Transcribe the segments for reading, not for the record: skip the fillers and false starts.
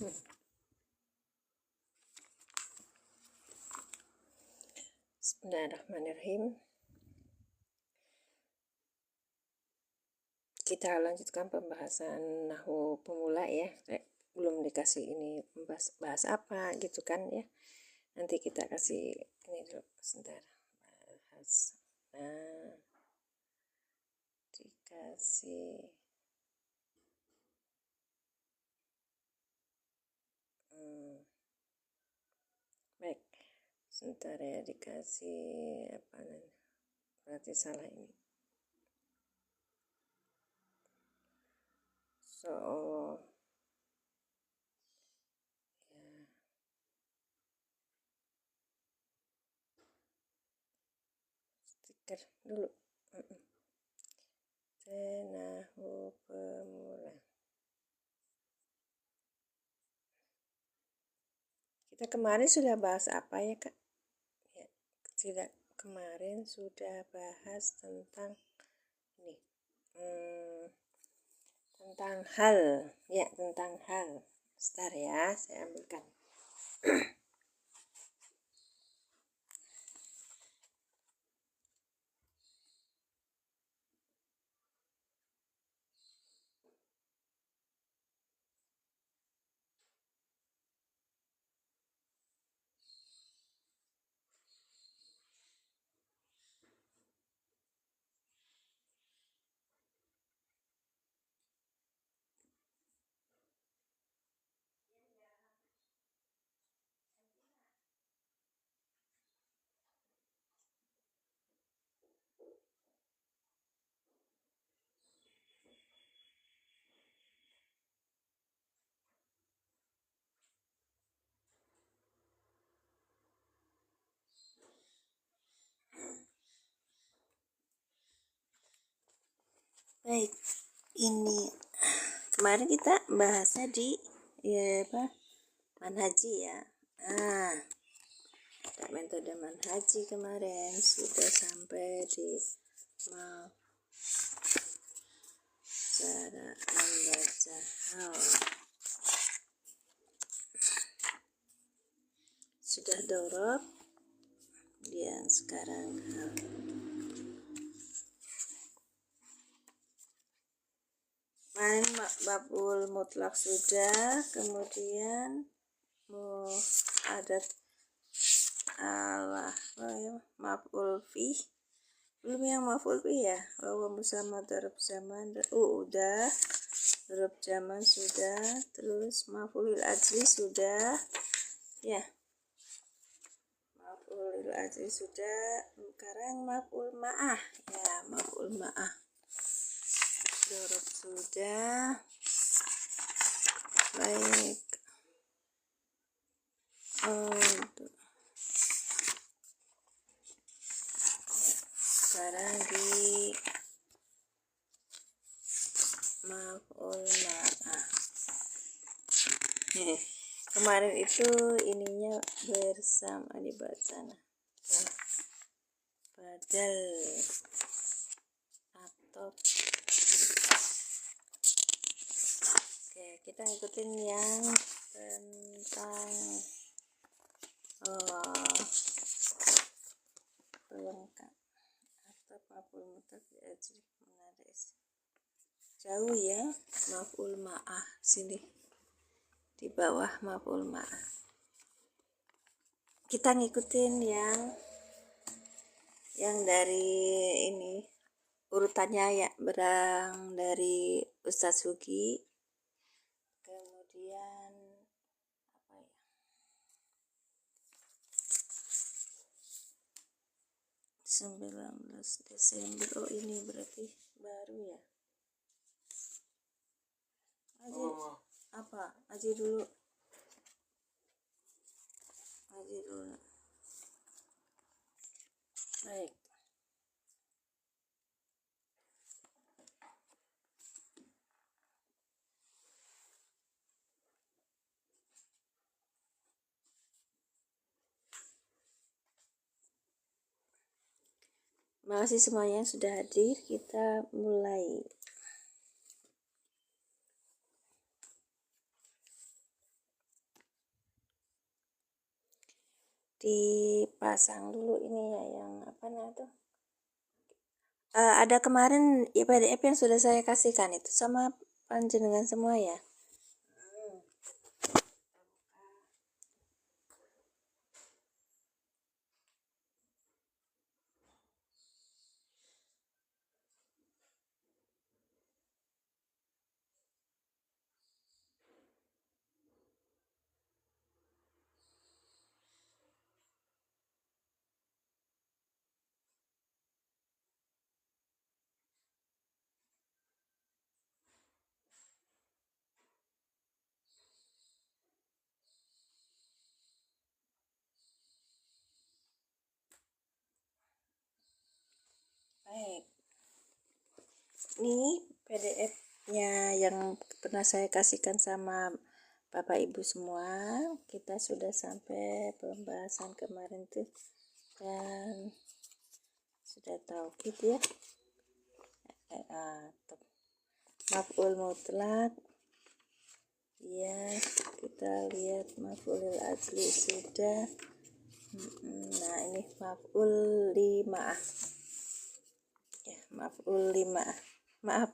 Bismillahirrahmanirrahim. Kita lanjutkan pembahasan nahwu pemula ya. Belum dikasih ini bahas apa gitu kan ya. Nanti kita kasih ini dulu sebentar. Bahas. Nah, dikasih baik. Sebentar ya, dikasih apa nih? Berarti salah ini. So ya. Stiker dulu. Nahwu pemula. Kita kemarin sudah bahas apa ya Kak? Ya, tidak, kemarin sudah bahas tentang ini, tentang hal, ya tentang hal. Sebentar ya, saya ambilkan. Baik, ini kemarin kita bahasnya di manhaji ya. Metode manhaji kemarin sudah sampai di cara membaca hal. Sudah dorob, kemudian sekarang hal. Kemarin maf'ul mutlak sudah, kemudian ada maf'ul fi, belum yang maf'ul fi ya. Bersama darab zaman udah, darab zaman sudah, terus maf'ulil ajli sudah ya, maf'ulil ajli sudah. Sekarang maf'ul ma'ah ya, maf'ul ma'ah darab sudah. Baik, sekarang di maf'ul ma'ah. Kemarin itu ininya bersama dibaca badal atau oke, kita ikutin yang tentang pelengkap atau maf'ul mutlak ajli menadis. Jauh ya, maf'ul ma'ah sini di bawah maf'ul ma'ah. Kita ngikutin yang dari ini urutannya ya, berang dari Ustadz Sugi, kemudian apa ya, 19 Desember. Oh ini berarti baru ya. Aji dulu. Baik, makasih semuanya yang sudah hadir. Kita mulai. dipasang dulu ini ya, yang apa nah tuh, ada kemarin ya PDF yang sudah saya kasihkan itu sama panjenengan semua ya. Baik, ini PDF-nya yang pernah saya kasihkan sama Bapak Ibu semua. Kita sudah sampai pembahasan kemarin tuh, dan sudah tahu gitu ya. Maf'ul mutlak ya, kita lihat maf'ulil ajli sudah. Nah ini maf'ul lima'ah ya, maf'ul lima'ah, maaf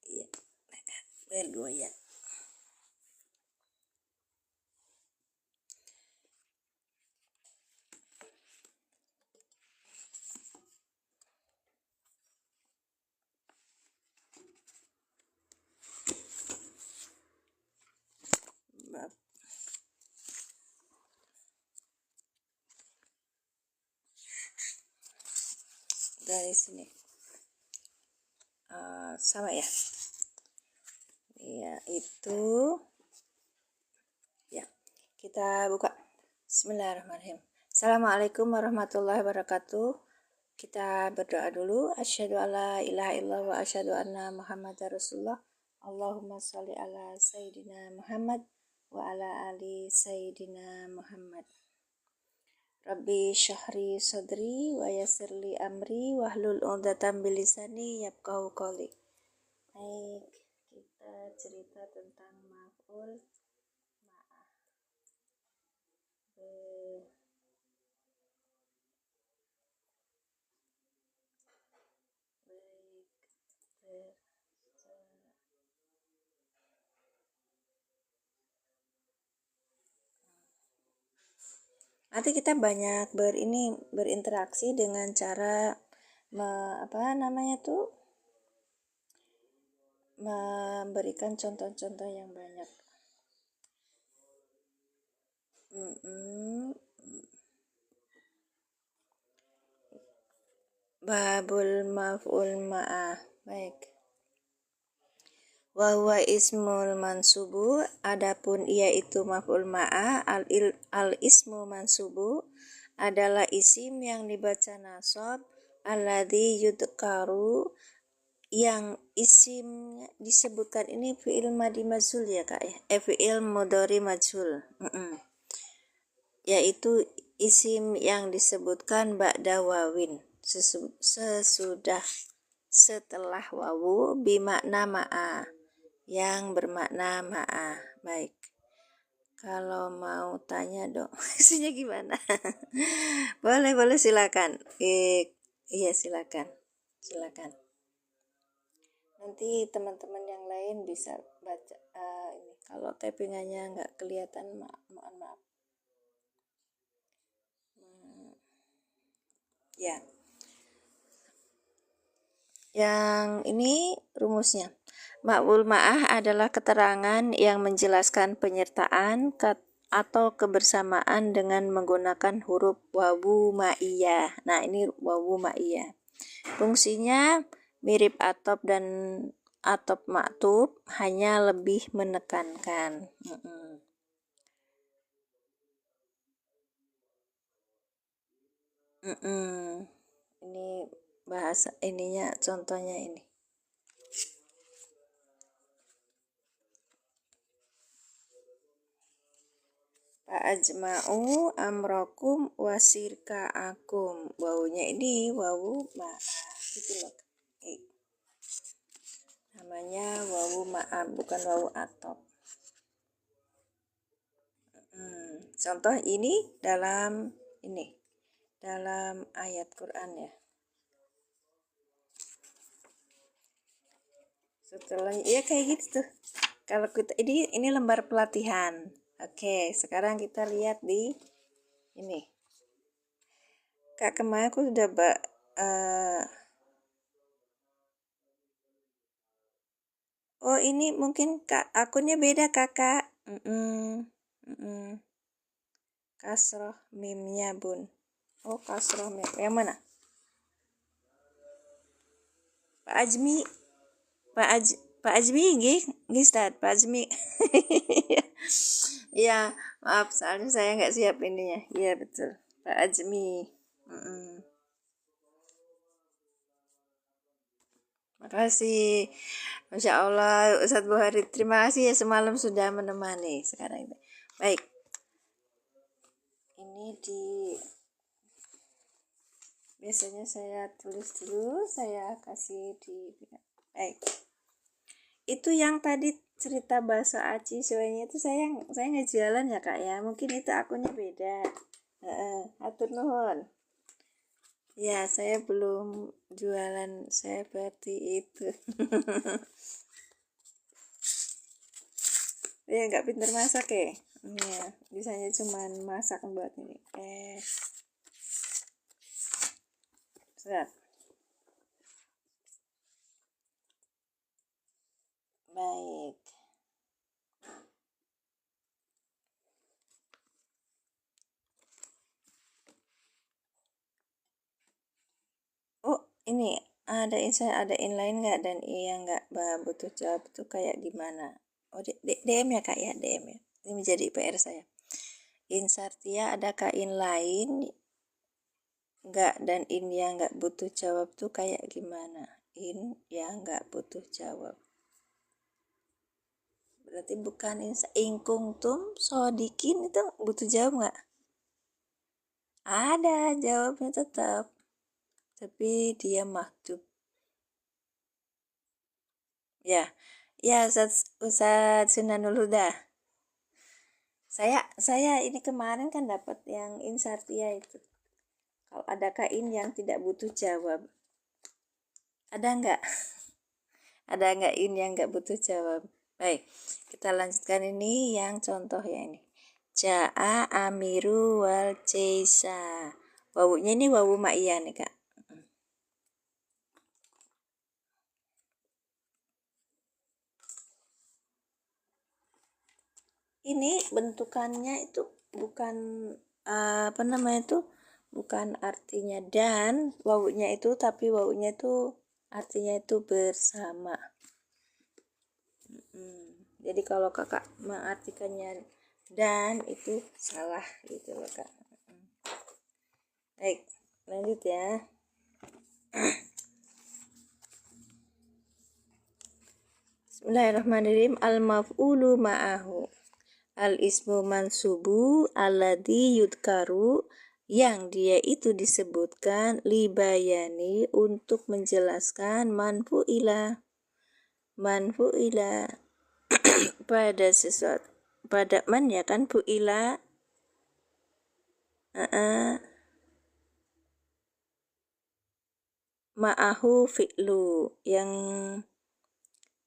ya, bergoyang. Maaf. Dari sini sama ya, ya itu ya, kita buka. Bismillahirrahmanirrahim. Assalamualaikum warahmatullahi wabarakatuh. Kita berdoa dulu. Asyhadu alla ilaha illallah wa asyhadu anna muhammadar rasulullah. Allahumma sholli ala sayyidina Muhammad wa ala ali sayyidina Muhammad. Rabbi syahri sadri wa yassirli amri wahlul 'uqdatam min lisani yafqahu qawli. Baik, kita cerita tentang maf'ul ma'ah. Nanti kita banyak berinteraksi dengan cara memberikan contoh-contoh yang banyak. Babul maf'ul ma'ah. Baik. Wa huwa ismul mansubu, adapun ia itu maf'ul ma'ah. Al ismu mansubu adalah isim yang dibaca nasab, alladzi yudkaru, yang isim disebutkan ini fi'il madi majhul ya Kak ya, fi'il mudhari majhul, yaitu isim yang disebutkan ba'da wawin, setelah wawu, bimakna ma'a, yang bermakna ma'a. Baik, kalau mau tanya dong isinya gimana? boleh silakan. Iya silakan nanti teman-teman yang lain bisa baca. Ini kalau typingannya nggak kelihatan, mohon maaf ya. Yang ini rumusnya. Maf'ul ma'ah adalah keterangan yang menjelaskan penyertaan atau kebersamaan dengan menggunakan huruf wawu ma'iyah. Nah, ini wawu ma'iyah. Fungsinya mirip atop dan atop maktub, hanya lebih menekankan. Ini bahasa ininya, contohnya ini. Fa'ajma'u amrokum wasirka'akum. Wawunya ini wawu ma'ah gitu loh. Namanya wawu ma'ah, bukan wawu atop. Contoh ini dalam ayat Quran ya. Setelah ya kayak gitu tuh. Kalau kita ini lembar pelatihan. Oke, sekarang kita lihat di ini. Kak, kemarin aku sudah oh ini mungkin Kak akunnya beda Kakak. Kasroh mimnya bun. Oh kasroh mim. Yang mana? Pak Ajmi. Pak Ajmi nggih Ustaz, Pak Ajmi. Ya, maaf soalnya saya nggak siap ininya. Iya betul. Pak Ajmi. Makasih. Masya Allah, Ustadz Buhari. Terima kasih ya semalam sudah menemani. Sekarang ini. Baik. Ini biasanya saya tulis dulu, saya kasih di baik. Itu yang tadi cerita bahasa Aci soalnya itu saya nggak jualan ya Kak ya. Mungkin itu akunnya beda. Atur nuhun. Ya, saya belum jualan seperti itu. Ya, nggak pintar masak ya. Ya, bisanya cuman masak buat ini. Sudah. Baik. Oh, ini ada inline nggak dan iya nggak butuh jawab itu kayak gimana? Oh, DM ya Kak ya, DM ya. Ini menjadi PR saya. Insartia adakah inline nggak dan in yang nggak butuh jawab tuh kayak gimana? In yang nggak butuh jawab. Berarti bukan ingkung tum sodikin itu butuh jawab nggak? Ada jawabnya tetap, tapi dia maktub. Ya, ya Ustaz Sunanul Huda. Saya ini kemarin kan dapat yang insartia itu. Kalau ada kain yang tidak butuh jawab, ada nggak? Ada nggak in yang nggak butuh jawab? Baik, kita lanjutkan ini yang contoh ya ini. Ja'a amiru wal jaisa. Wawunya ini wawu ma'iyah nih Kak. Ini bentukannya itu bukan apa namanya itu bukan artinya dan wawunya itu, tapi wawunya itu artinya itu bersama. Jadi kalau kakak mengartikannya dan itu salah gitu loh Kak. Baik, lanjut ya. Bismillahirrahmanirrahim. Al-maf'ulu ma'ahu. Al-ismu mansubu alladhi yudkaru, yang dia itu disebutkan libayani untuk menjelaskan manfu'ila pada sesuatu, pada man ya kan fu'ila ma'ahu fi'lu, yang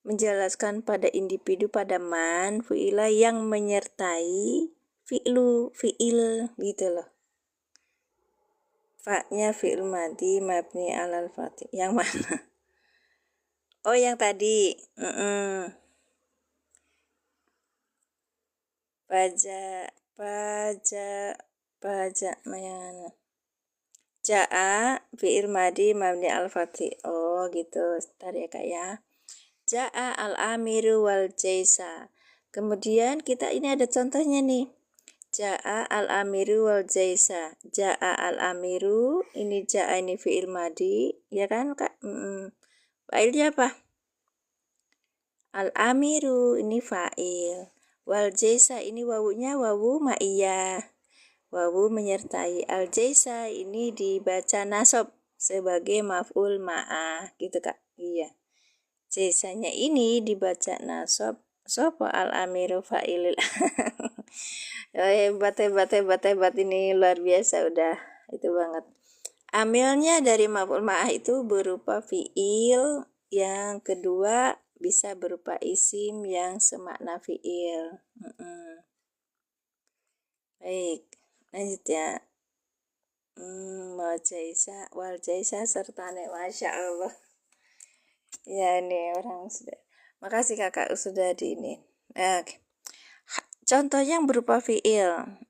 menjelaskan pada individu pada man fu'ila yang menyertai fi'il gitu loh. Fa-nya fi'il madi mabni alal fatih. Yang mana? Oh yang tadi. Pajak mana? Ja'a fi'il madi mabni al fatih. Oh gitu. Sebentar ya Kak ya. Ja'a al-amiru wal jaisa. Kemudian kita ini ada contohnya nih. Ja'a al-amiru wal jaisa. Ja'a al-amiru, ini ja'a ini fi'il madi, ya kan Kak? Fa'ilnya apa? Al-amiru ini fa'il. Wal jaisa ini wawunya wawu ma'iyah. Wawu menyertai. Al-jaisa ini dibaca nasab sebagai maf'ul ma'ah gitu Kak. Iya. Jaisanya ini dibaca nasab sopo al-amiru fa'ilil. Hebat, hebat, hebat, hebat, ini luar biasa, udah itu banget. Amilnya dari maf'ul ma'ah itu berupa fiil, yang kedua bisa berupa isim yang semakna fiil. Baik, lanjut ya. Wal jaisa serta nek, masya Allah. Ya, ini orang sudah. Makasih kakak sudah di ini. Oke. Contoh yang berupa fiil,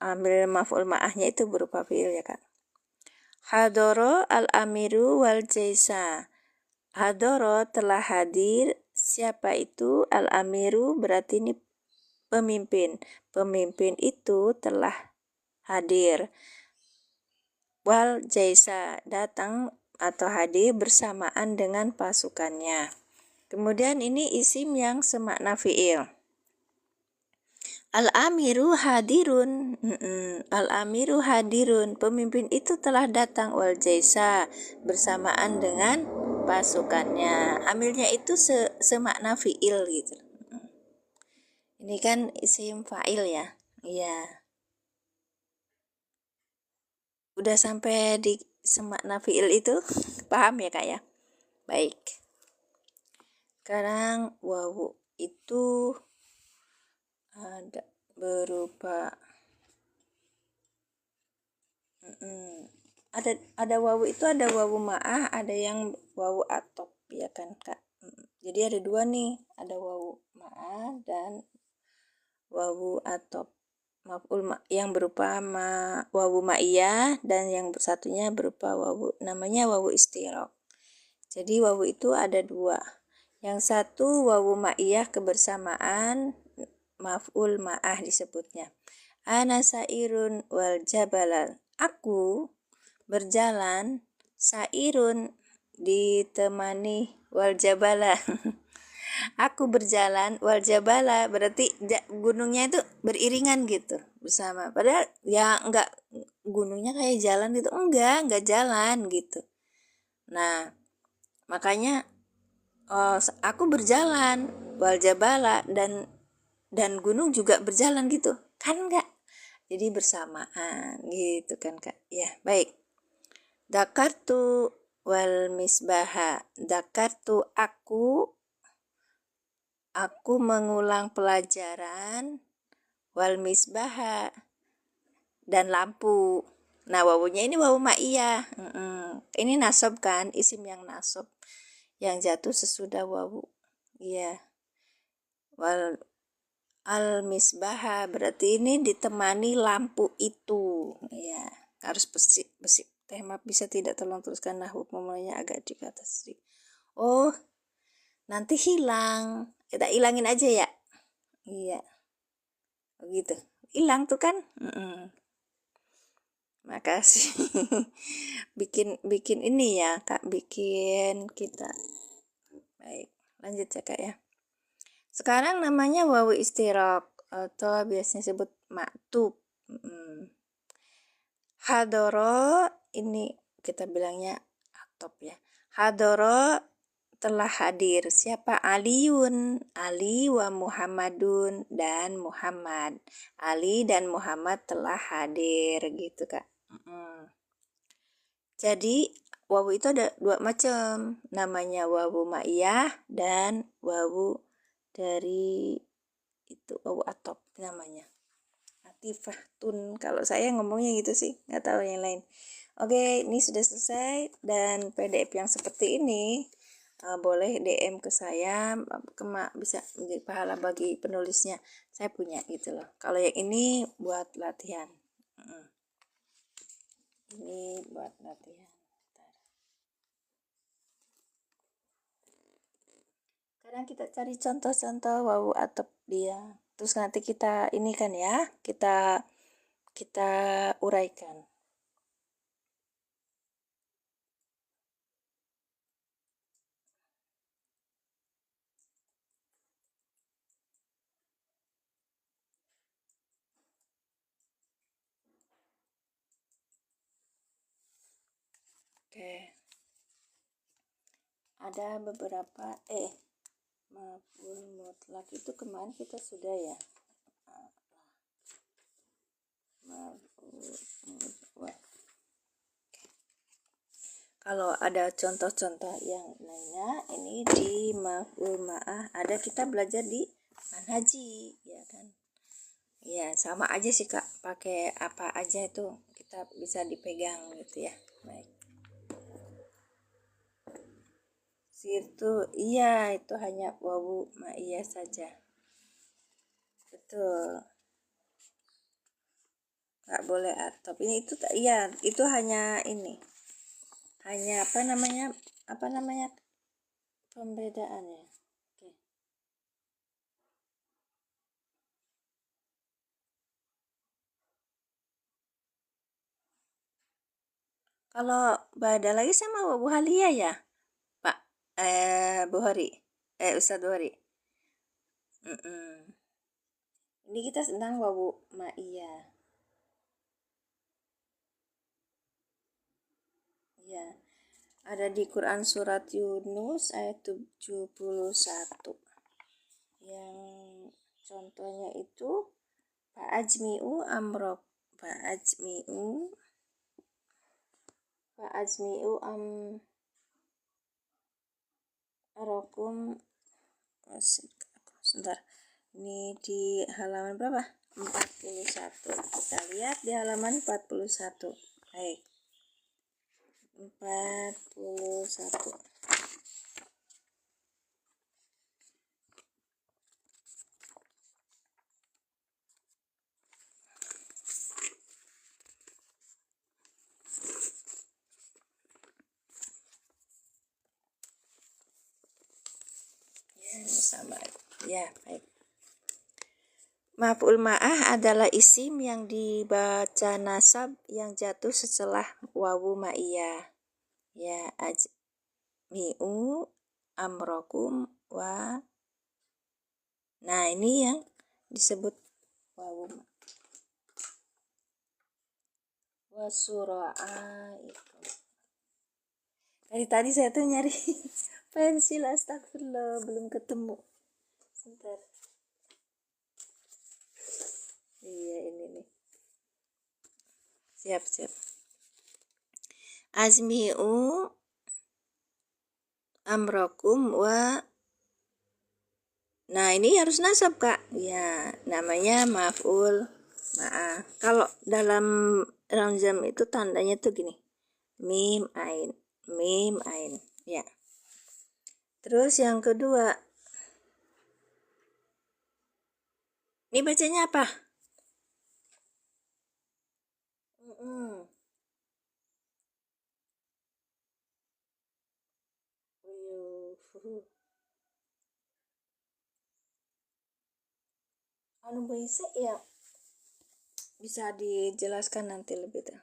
ambil maf'ul ma'ahnya itu berupa fiil ya kak. Hadoro al-amiru wal jaisa. Hadoro telah hadir. Siapa itu? Al-amiru berarti ini pemimpin. Pemimpin itu telah hadir. Wal jaisa datang atau hadir bersamaan dengan pasukannya. Kemudian ini isim yang semakna fiil. Al-amiru hadirun. Al-amiru hadirun. Pemimpin itu telah datang, wal jaisa bersamaan dengan pasukannya. Amilnya itu semakna fiil gitu. Ini kan isim fa'il ya. Iya. Udah sampai di semakna fiil itu? Paham ya kak ya? Baik. Sekarang wawu itu ada berupa ada wawu itu, ada wawu ma'ah, ada yang wawu atop ya kan kak. Jadi ada dua nih, ada wawu ma'ah dan wawu atop. Yang berupa wawu ma'iyah, dan yang satunya berupa wawu namanya wawu istirok. Jadi wawu itu ada dua. Yang satu wawu ma'iyah kebersamaan, maf'ul ma'ah disebutnya. Ana sairun wal jabalal. Aku berjalan, sairun ditemani, wal jabala. Aku berjalan, wal jabala berarti gunungnya itu beriringan gitu bersama. Padahal ya enggak, gunungnya kayak jalan gitu, enggak jalan gitu. Nah, makanya aku berjalan, wal jabala, dan gunung juga berjalan gitu kan, enggak, jadi bersamaan gitu kan kak ya. Baik, dakartu wal misbaha. Dakartu aku mengulang pelajaran, wal misbaha dan lampu. Nah, wawunya ini wawu ma'iyah. Ini nasab kan, isim yang nasab yang jatuh sesudah wawu. Iya. Wal al misbaha berarti ini ditemani lampu itu. Ya, harus besi. Tema bisa tidak, tolong teruskan nahwu pemulainya agak di atas. Oh, nanti hilang. Kita hilangin aja ya. Iya. Begitu. Hilang tuh kan? Makasih. bikin ini ya kak, bikin kita. Baik, lanjut ya kak ya. Sekarang namanya wawu istirok atau biasanya sebut maktub. Hadoro ini kita bilangnya atop ya. Hadoro telah hadir. Siapa? Aliun, Ali wa Muhammadun, dan Muhammad. Ali dan Muhammad telah hadir gitu kak. Jadi wawu itu ada dua macam, namanya wawu ma'iyah dan wawu dari itu wawu atop namanya. Atifahtun kalau saya ngomongnya gitu sih, nggak tahu yang lain. Oke, ini sudah selesai, dan PDF yang seperti ini boleh DM ke saya, bisa menjadi pahala bagi penulisnya. Saya punya gitu loh. Kalau yang ini buat latihan. Ini buat latihan. Sekarang kita cari contoh-contoh wawu atop dia. Terus nanti kita ini kan ya, kita uraikan. Oke. Ada beberapa maf'ul mutlak itu kemarin kita sudah ya. Kalau ada contoh-contoh yang lainnya ini di maf'ul ma'ah ada, kita belajar di manhaji ya kan. Ya sama aja sih Kak, pakai apa aja itu kita bisa dipegang gitu ya. Baik. Situ iya itu hanya wawu ma'iyah saja. Betul. Nggak boleh atop. Ini itu iya itu hanya ini. Hanya apa namanya pembedaannya. Oke. Kalau bada lagi sama wawu haliyah ya Pak Buhari Ustadz Buhari. Ini kita tentang wawu ma'iyah ya, ada di Quran surat Yunus ayat 71 yang contohnya itu fa'ajmi'u amrok fa'ajmi'u amrokum. Sebentar, ini di halaman berapa? 41. Kita lihat di halaman 41. Baik, 41. Sama ya. Baik, maf'ul ma'ah adalah isim yang dibaca nasab yang jatuh setelah wawu ma'iyah ya, ajmi'u amrokum wa. Nah ini yang disebut wawu wasura'a itu. Tadi saya tuh nyari pensil, astagfirullah belum ketemu. Sebentar. Iya ini nih. Siap. Azmi'u amrokum wa. Nah ini harus nasab Kak. Ya namanya maf'ul ma'ah. Kalau dalam ramzam itu tandanya tuh gini. Mim ain ya. Terus yang kedua, ini bacanya apa? Anu bisa ya, bisa dijelaskan nanti lebih tuh.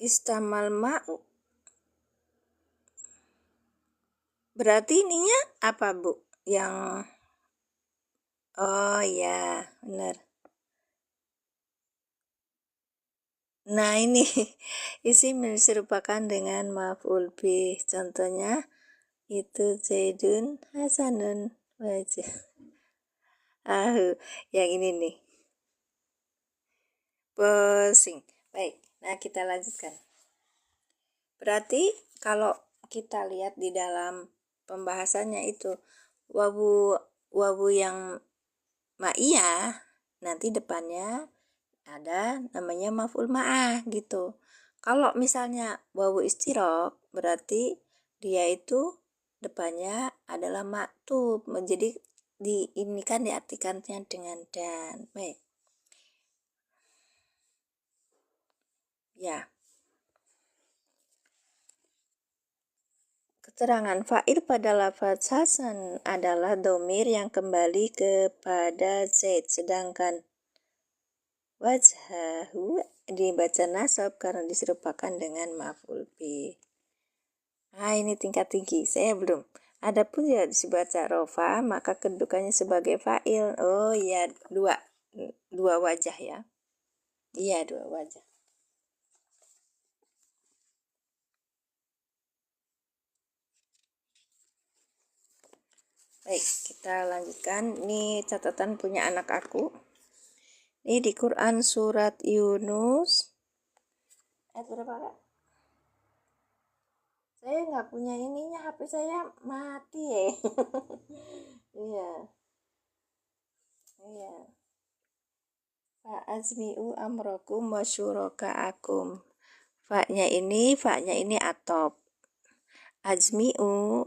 Istamal ma'u berarti ininya apa Bu? Yang oh ya benar. Nah ini isim diserupakan dengan maf'ul bih. Contohnya itu Zaidun Hasanun wajah. Yang ini nih. Pusing. Baik, nah kita lanjutkan. Berarti kalau kita lihat di dalam pembahasannya itu wawu yang ma'iyah nanti depannya ada namanya maf'ul ma'ah gitu. Kalau misalnya wawu istirok berarti dia itu depannya adalah maktub. Jadi ini kan diartikannya dengan dan. Baik. Ya. Keterangan fa'il pada lafaz Hasan adalah domir yang kembali kepada Zaid, sedangkan wajhahu dibaca nasab karena diserupakan dengan maf'ul bih. Nah ini tingkat tinggi, saya belum. Adapun ya dibaca rofa maka kedudukannya sebagai fa'il. Oh iya, dua wajah ya. Iya, dua wajah. Baik, kita lanjutkan. Ini catatan punya anak aku. Ini di Quran surat Yunus. Ayat berapa, Kak? Saya nggak punya ininya, HP saya mati ya. Iya. Iya. Fa'azmi'u amrokum wa syuraka'akum. Fa-nya ini atop. Azmi'u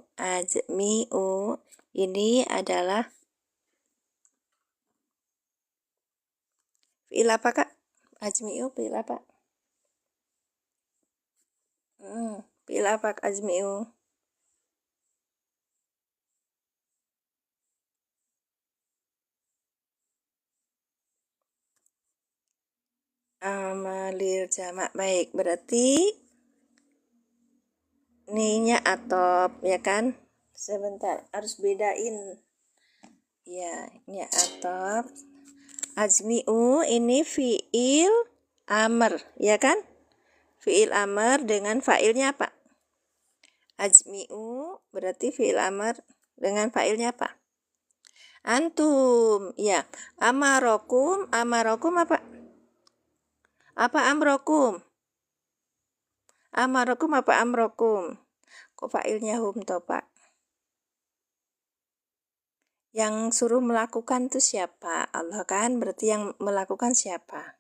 ini adalah fi'il apa, Kak? Azmi'u fi'il apa? Fi'il apa, azmi'u? Amalir jamak. Baik, berarti ininya atop, ya kan? Sebentar, harus bedain. Ya, ini atop. Azmi'u ini fi'il amr, ya kan? Fi'il amr dengan fa'ilnya apa? Azmi'u berarti fi'il amr dengan fa'ilnya apa? Antum, ya. Amarokum apa? Apa amrokum? Amarokum apa amrokum? Kok fa'ilnya hum toh, Pak? Yang suruh melakukan itu siapa? Allah kan, berarti yang melakukan siapa?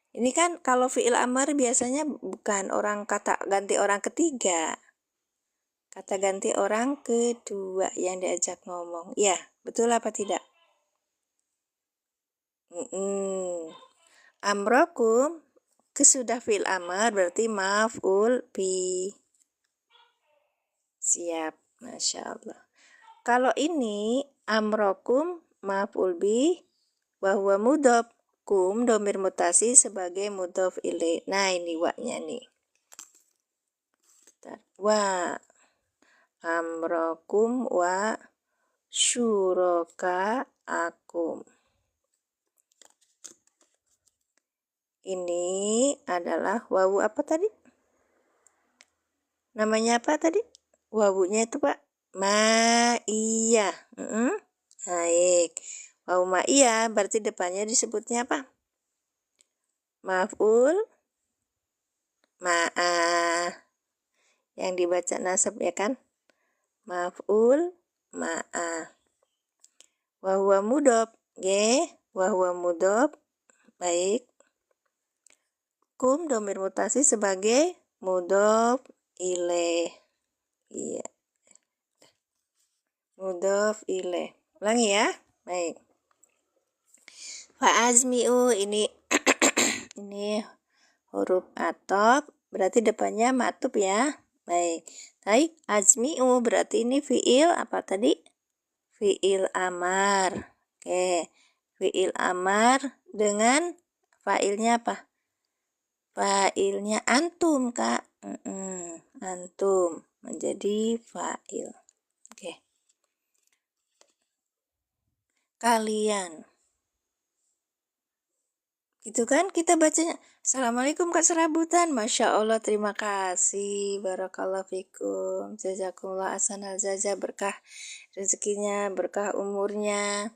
Ini kan kalau fi'il amr biasanya bukan orang kata ganti orang ketiga. Kata ganti orang kedua yang diajak ngomong. Ya, betul apa tidak? Amrokum kesudah fi'il amr berarti maf'ul bi. Siap, Masya Allah. Kalau ini amrokum maf'ul bi wa huwa mudhof, kum domir mutasi sebagai mudhof ilaih. Nah, ini wa-nya nih. Wa amrokum wa syuraka'akum. Ini adalah wawu apa tadi? Namanya apa tadi? Wawunya itu, Pak? Ma'iyah. Baik. Wawu ma'iyah berarti depannya disebutnya apa? Maf'ul ma'ah. Yang dibaca nasab, ya kan? Maf'ul ma'ah. Wa huwa mudhof. Wa huwa mudhof. Baik. Kum domir mutasi sebagai mudhof ilaih. Iya. Mudhof ilaih. Ulangi ya. Baik. Fa'azmi'u ini ini huruf atop berarti depannya matub ya. Baik. Baik, azmi'u berarti ini fi'il apa tadi? Fi'il amar. Oke. Fi'il amar dengan fa'ilnya apa? Fa'ilnya antum, Kak. Antum menjadi fa'il. Oke. Kalian. Itu kan kita bacanya. Assalamualaikum Kak Serabutan. Masya Allah, terima kasih. Barakallahu fikum. Jazakumullah ahsanal jazaa, berkah rezekinya, berkah umurnya,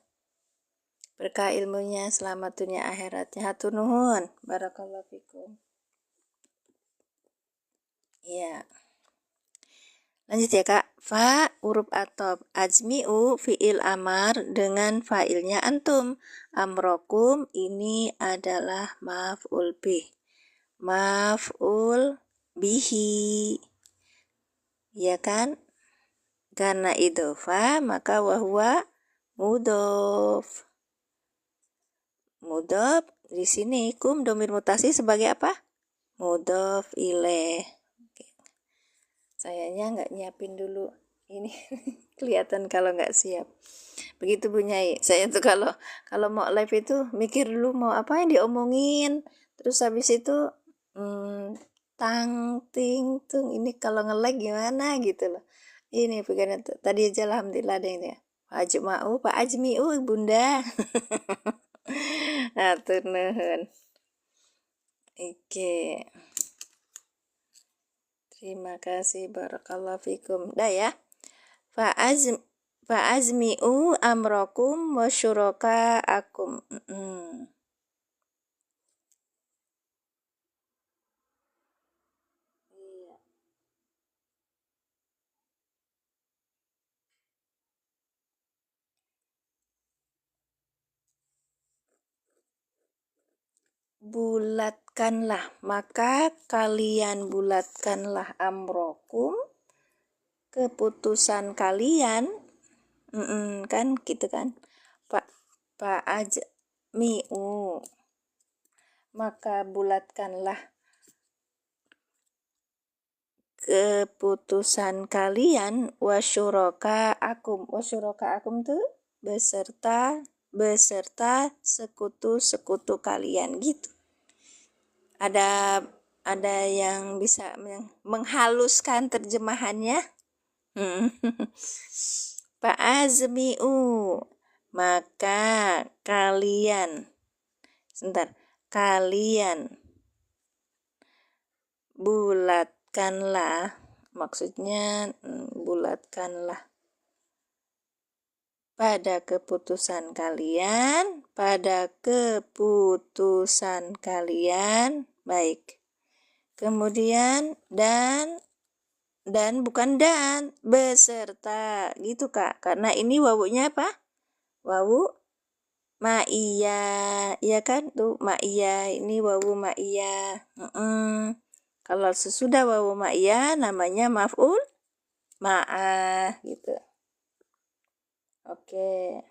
berkah ilmunya, selamat dunia akhiratnya. Hatur nuhun. Barakallahu fikum. Iya. Lanjut ya, Kak. Fa huruf atop. Ajmi'u fi'il amar dengan fa'ilnya antum. Amrokum ini adalah maf'ul bih. Maf'ul bihi. Ya kan? Karena idhofa maka wahwa mudhof. Mudhof di sini kum domir mutasi sebagai apa? Mudhof ilaih. Sayanya nggak nyiapin dulu ini. Kelihatan kalau nggak siap. Begitu Bu Nyai. Saya tuh kalau mau live itu mikir dulu mau apa yang diomongin. Terus habis itu tang ting tung ini kalau nge-lag gimana gitu loh. Ini bukan tadi aja alhamdulillah ada ini ya. Pak Ajmi'u Bunda. Atur nuhun. Oke. Terima kasih, barakallahu fikum. Dah ya. Fa'azmi'u amrokum wa syuraka'akum. Bulatkanlah, maka kalian bulatkanlah amrokum, keputusan kalian, kan gitu kan, fa'ajmi'u, maka bulatkanlah keputusan kalian, wasyuraka'akum tuh beserta sekutu-sekutu kalian gitu. Ada yang bisa menghaluskan terjemahannya? Fa'azmi'u, maka kalian bulatkanlah, maksudnya bulatkanlah pada keputusan kalian, baik. Kemudian dan bukan beserta gitu Kak, karena ini wawunya apa? Wawu ma'iyah, ya kan tuh ma'iyah, ini wawu ma'iyah. Kalau sesudah wawu ma'iyah namanya maf'ul ma'ah gitu. Oke.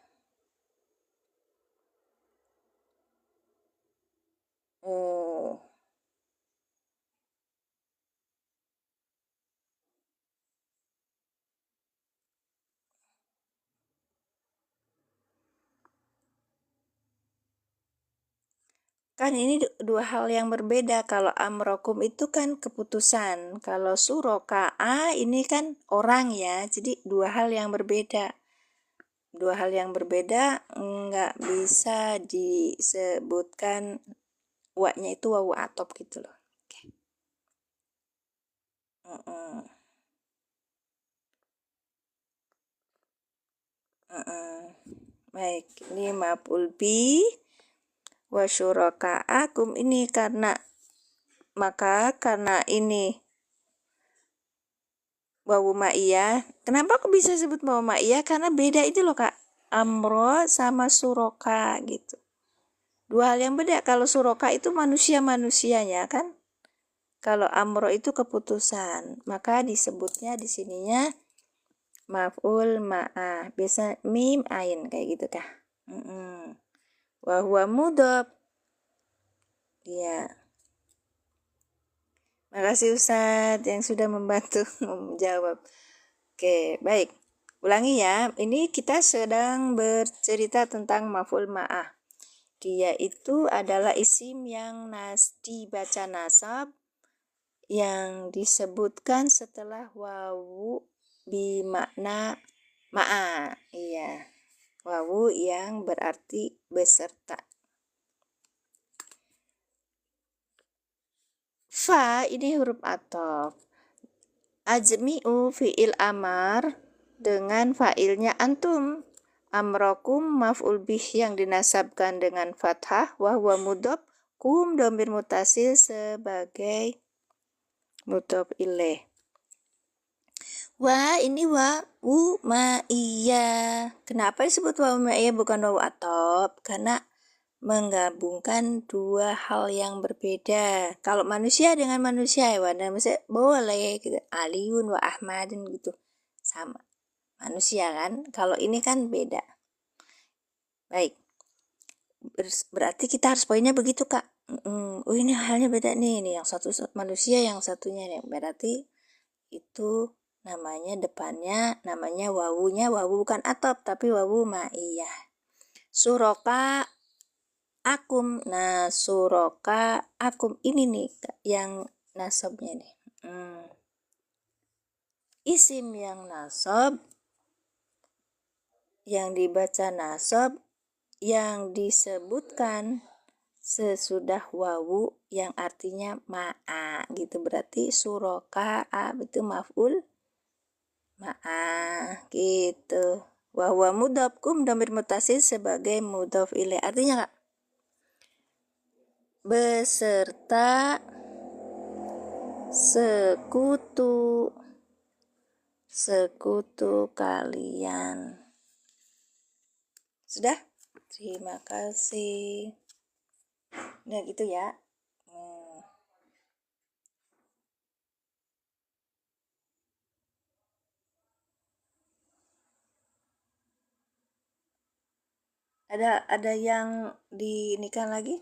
Kan ini dua hal yang berbeda. Kalau amrokum itu kan keputusan. Kalau suroka'a ini kan orang ya. Jadi dua hal yang berbeda. Nggak bisa disebutkan wa-nya itu wawu atop gitu loh. Oke. Baik, ini maf'ul bi wa syuraka'akum ini karena ini wawu ma'iyah. Kenapa aku bisa sebut wawu ma'iyah? Karena beda itu loh Kak. Amro sama suroka gitu. Dua hal yang beda. Kalau suroka itu manusia-manusianya kan. Kalau amro itu keputusan. Maka disebutnya di sininya maf'ul ma'ah. Biasa mim ain kayak gitu Kak. Wa huwa mudhaf. Ya. Makasih Ustadz yang sudah membantu menjawab. Oke, baik. Ulangi ya. Ini kita sedang bercerita tentang maf'ul ma'ah. Dia itu adalah isim yang dibaca nasab yang disebutkan setelah wawu bimakna ma'a. Iya. Wawu yang berarti beserta. Fa ini huruf athof. Ajmi'u fi'il amar dengan fa'ilnya antum. Amrokum maf'ul bih yang dinasabkan dengan fathah wa huwa mudhaf, kum dhamir mutasil sebagai mudhaf ilaih. Wa ini wawu ma'iyah. Kenapa disebut wawu ma'iyah bukan wawu athof? Karena menggabungkan dua hal yang berbeda. Kalau manusia dengan manusia, hewan dan manusia boleh gitu. Aliun wa Ahmadin gitu. Sama. Manusia kan. Kalau ini kan beda. Baik. Berarti kita harus poinnya begitu Kak. Oh ini halnya beda nih. Yang satu manusia, yang satunya nih. Berarti itu namanya depannya namanya wawunya wawu bukan atop tapi wawu ma'iyah. Suroka akum. Nah, suroka akum ini nih yang nasabnya nih. Isim yang nasab yang dibaca nasab yang disebutkan sesudah wawu yang artinya ma'a gitu. Berarti suroka itu maf'ul ma'a gitu. Wa huwa mudhaf, kum dhamir mutasil sebagai mudhaf ilaih. Artinya Kak, beserta sekutu kalian. Sudah? Terima kasih. Nah gitu ya. Ada yang diinikan lagi?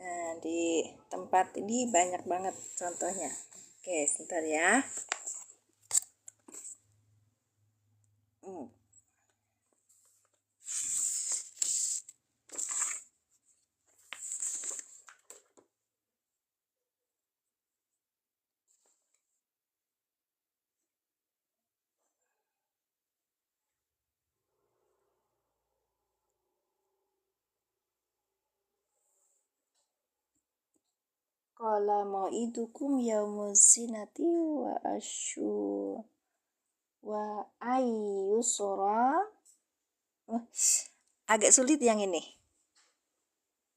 Nah, di tempat ini banyak banget contohnya. Oke, sebentar ya. Qala mau'idukum yaumuz zinati wa asyu wa ayyusra. Agak sulit yang ini.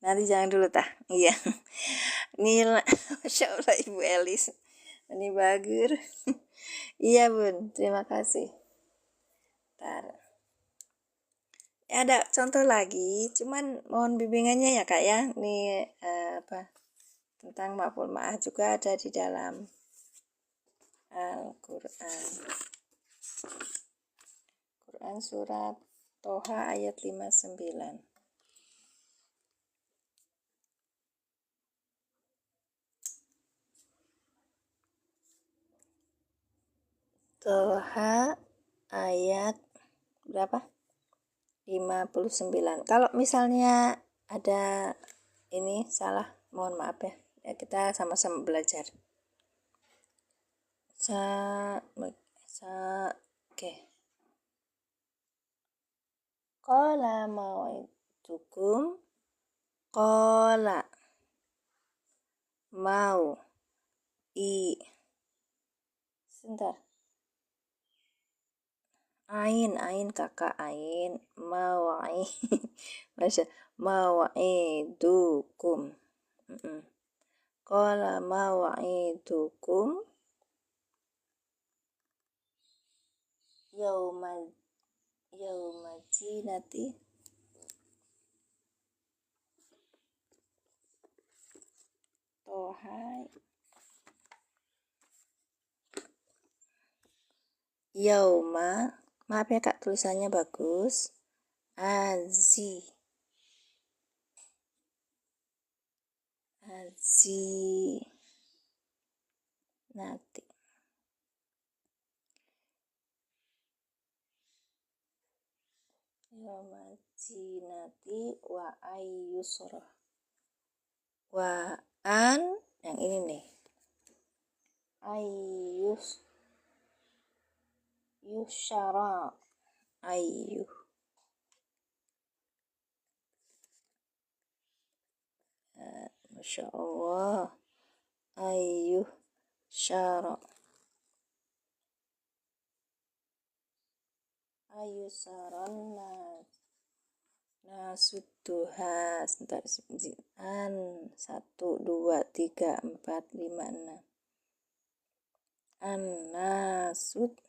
Nanti jangan dulu tah. Iya. Nila, Masya Allah Ibu Elis. Ini bagus. Iya Bun, terima kasih. Ntar. Ada contoh lagi, cuman mohon bimbingannya ya Kak ya. Ini tentang maf'ul ma'ah juga ada di dalam Al-Quran. Quran surat Toha ayat 59. Toha ayat berapa? 59. Kalau misalnya ada ini salah, mohon maaf ya. Kita sama-sama belajar. Oke. Qala mau'idukum. Qala mau sebentar. Ain kakak ain mau'i. Masya mau'idukum. Qala mau'idukum yaumaz zinati Toha yauma, maaf ya Kak tulisannya bagus, azi nanti yaumajinati wa ayyusra wa an, yang ini nih, yusyara Masya Allah syara ayyusaran nasuduha. Sebentar, an 1 2 3 4 5 6 an nasuduha.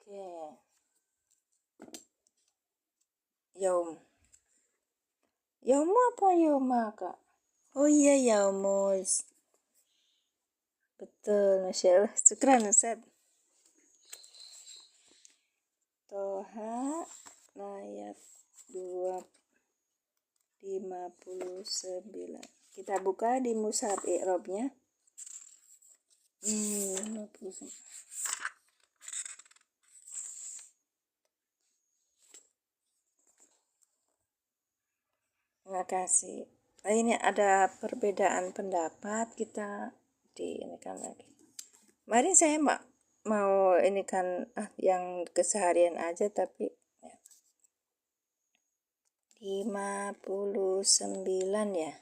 Oke. Yaum apa yauma Kak? Oh iya yaumuz. Betul, Masya Allah. Syukran Ustaz. Toha ayat 59. Kita buka di mushaf i'rabnya. 59. Terima kasih. Ini ada perbedaan pendapat, kita diinikan lagi. Mari saya mau ini kan yang keseharian aja, tapi ya, 59 ya.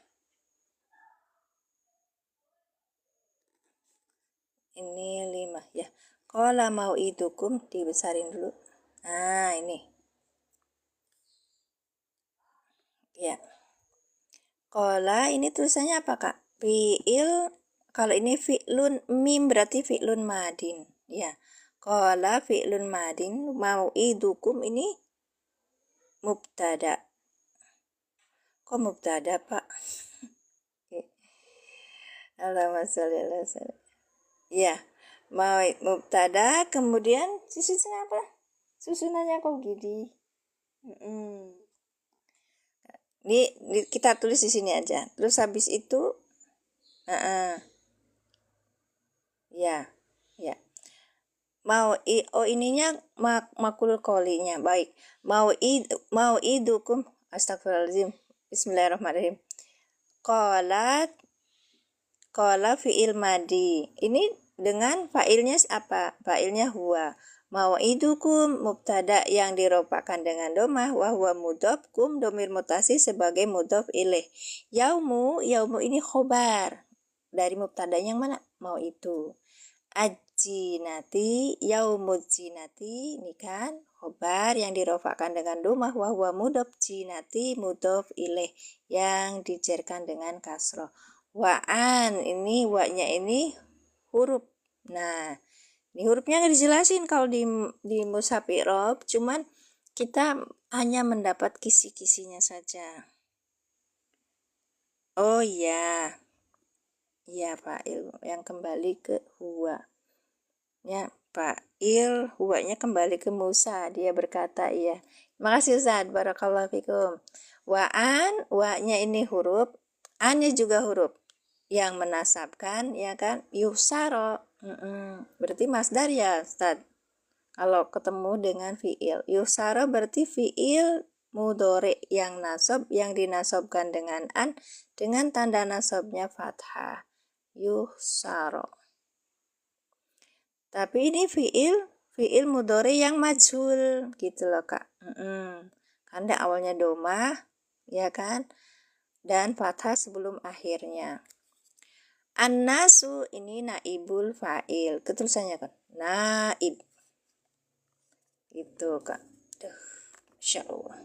Ini 5 ya. Qala mau'idukum dibesarin dulu. Nah, ini. Ya. Qala ini tulisannya apa, Kak? Fi'il. Kalau ini fi'lun mim berarti fi'lun madin. Ya. Qala fi'lun madin, mau'idukum ini mubtada. Kok mubtada, Pak? Allahumma sholli ala sayyidina. Ya. Mau mubtada, kemudian susunannya apa? Susunannya kok gini? Ini kita tulis di sini aja. Terus habis itu, ya, ya. Ininya makul kolinya baik. Mau idukum, astagfirullahaladzim. Bismillahirrahmanirrahim. Qala fi'il madi. Ini dengan fa'ilnya apa? Fa'ilnya huwa. Mau'idukum mubtada yang dirofakkan dengan domah wa huwa mudhof kum domir mutasi sebagai mudhof ilaih. Yaumu ini khobar dari mubtadanya yang mana? Mau itu. Ajinati yaumud jinati ini kan khobar yang dirofakkan dengan domah wa huwa mudhof jinati mudhof ilaih yang dijerkan dengan kasroh. Wa'an ini wa-nya ini huruf. Nah, ini hurufnya nggak dijelasin kalau di mushaf i'rab, cuman kita hanya mendapat kisi-kisinya saja. Oh iya. Iya, fa'il yang kembali ke huwa. Ya, fa'il huwanya kembali ke Musa, dia berkata iya. Makasih Ustaz, barakallahu fikum. Wa'an, wa-nya ini huruf, an-nya juga huruf. Yang menasabkan ya kan yusaro. Berarti masdar ya Ustaz. Kalau ketemu dengan fi'il yusaro berarti fi'il mudhari yang nasab, yang dinasabkan dengan an dengan tanda nasabnya fathah, yusaro. Tapi ini fi'il mudhari yang majhul gitu loh Kak. Karena awalnya domah ya kan, dan fathah sebelum akhirnya. An-nasu ini naibul fa'il. Ketulisannya kan naib. Itu Kak. Insyaallah.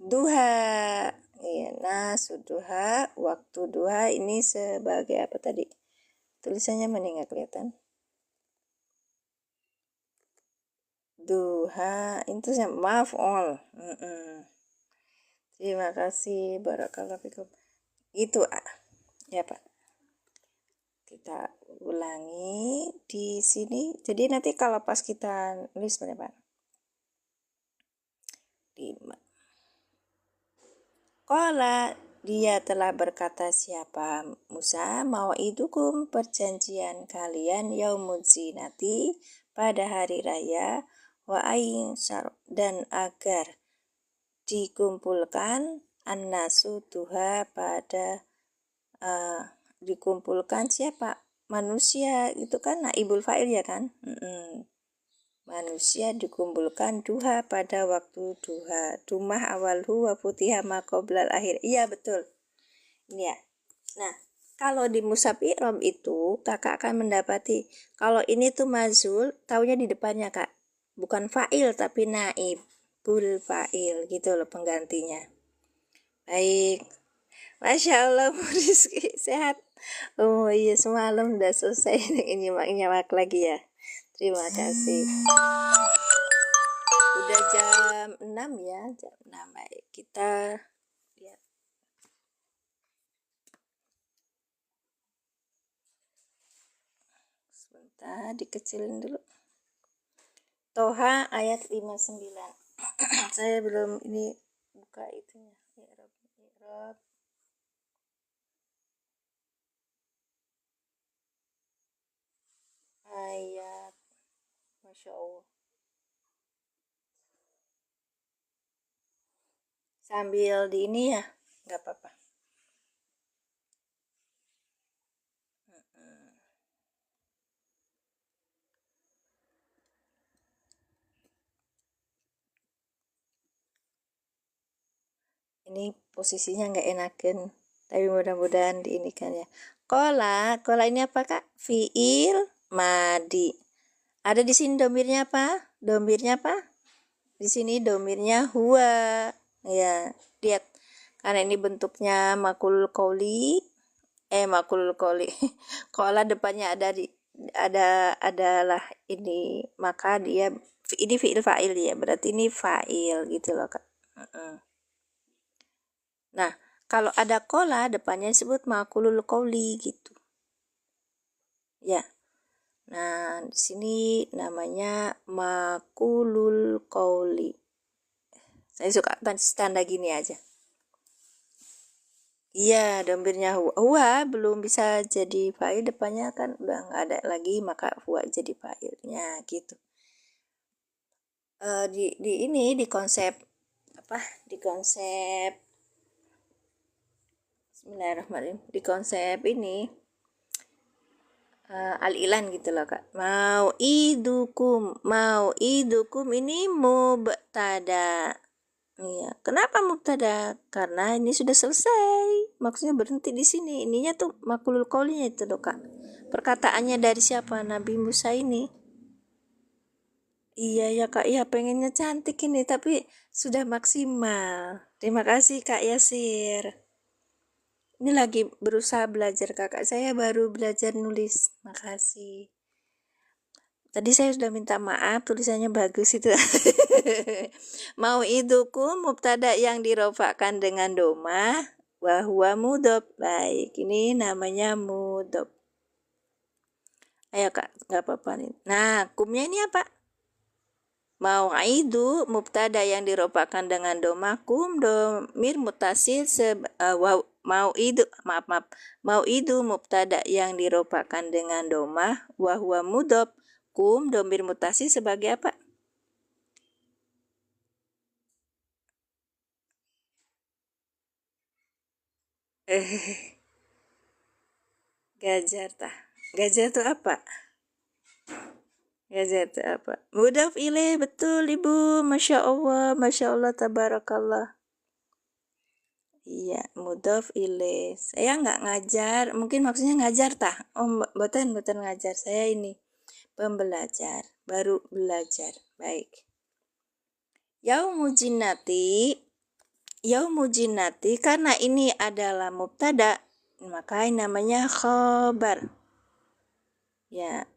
Duha. Iya, nasu duha, waktu duha ini sebagai apa tadi? Tulisannya mana enggak kelihatan? Duha itu maf'ul. Terima kasih, barakallahu fikum. Itu ya Pak. Kita ulangi di sini. Jadi nanti kalau pas kita nulis Pak. Qala dia telah berkata siapa Musa mau'idukum perjanjian kalian yaumuz zinati pada hari raya wa ain dan agar dikumpulkan an-nasu duha pada dikumpulkan siapa? Manusia itu kan naibul fa'il ya kan? Manusia dikumpulkan duha pada waktu duha. Dumah awalhu wa futiha ma qoblal akhir. Iya betul. Ini ya. Nah, kalau di mushaf i'rab itu Kakak akan mendapati kalau ini tuh mazul, taunya di depannya Kak. Bukan fa'il tapi naibul fa'il gitu loh penggantinya. Baik. Masya Allah, Bu Rizky sehat. Oh iya, semalam udah selesai nyimak lagi ya. Terima kasih. Udah jam 6 ya, jam 6. Baik, kita lihat. Sebentar, dikecilin dulu. Toha ayat 59. Saya belum ini buka itunya. I'rab. Ayat, Masya Allah. Sambil di ini ya, nggak apa-apa. ini posisinya nggak enakan, tapi mudah-mudahan diinikan ya. Kola ini apa kak? Fiil madi. Ada di sini domirnya apa? Di sini domirnya huwa. Ya, lihat. Karena ini bentuknya makul kauli. Kola depannya adalah ini, maka dia ini fiil fa'il ya. Berarti ini fa'il gitu loh kak. Nah, kalau ada kola depannya disebut makulul kauli gitu. Ya. Nah, di sini namanya makulul kauli. Saya suka tanda gini aja. Iya, domirnya huwa belum bisa jadi fa'il, depannya kan udah nggak ada lagi, maka huwa jadi fa'ilnya gitu. Di konsep apa? Di konsep Bismillahirrahmanirrahim. Di konsep ini al-ilan gitu loh kak. Mau idukum ini mubtada. Iya, kenapa mubtada? Karena ini sudah selesai. Maksudnya berhenti di sini. Ininya tuh makulul qaulinya itu loh kak. Perkataannya dari siapa? Nabi Musa ini. Iya ya kak, ya pengennya cantik ini, tapi sudah maksimal. Terima kasih kak Yasir. Ini lagi berusaha belajar, kakak saya baru belajar nulis. Makasih. Tadi saya sudah minta maaf, tulisannya bagus itu. Mau idukum mubtada yang dirofakkan dengan domah, wahwa mudhof. Baik, ini namanya mudhof. Ayo kak, nggak apa-apa nih. Nah, kumnya ini apa? Mau idu mubtada yang dirofakkan dengan domah, kum domir mutasil mau idu mubtada yang dirofakkan dengan domah, wahwa mudhof. Kum domir mutasi sebagai apa? Gajar tah. Gajar itu apa? Gajar itu apa? Mudhof ilaih, betul ibu. Masya Allah, tabarakallah. Iya, mudhof ilaih. Saya nggak ngajar, mungkin maksudnya ngajar tah. Oh, boten ngajar. Saya ini pembelajar, baru belajar. Baik. Yaumujinati, karena ini adalah mubtada, maka ini namanya khobar. Ya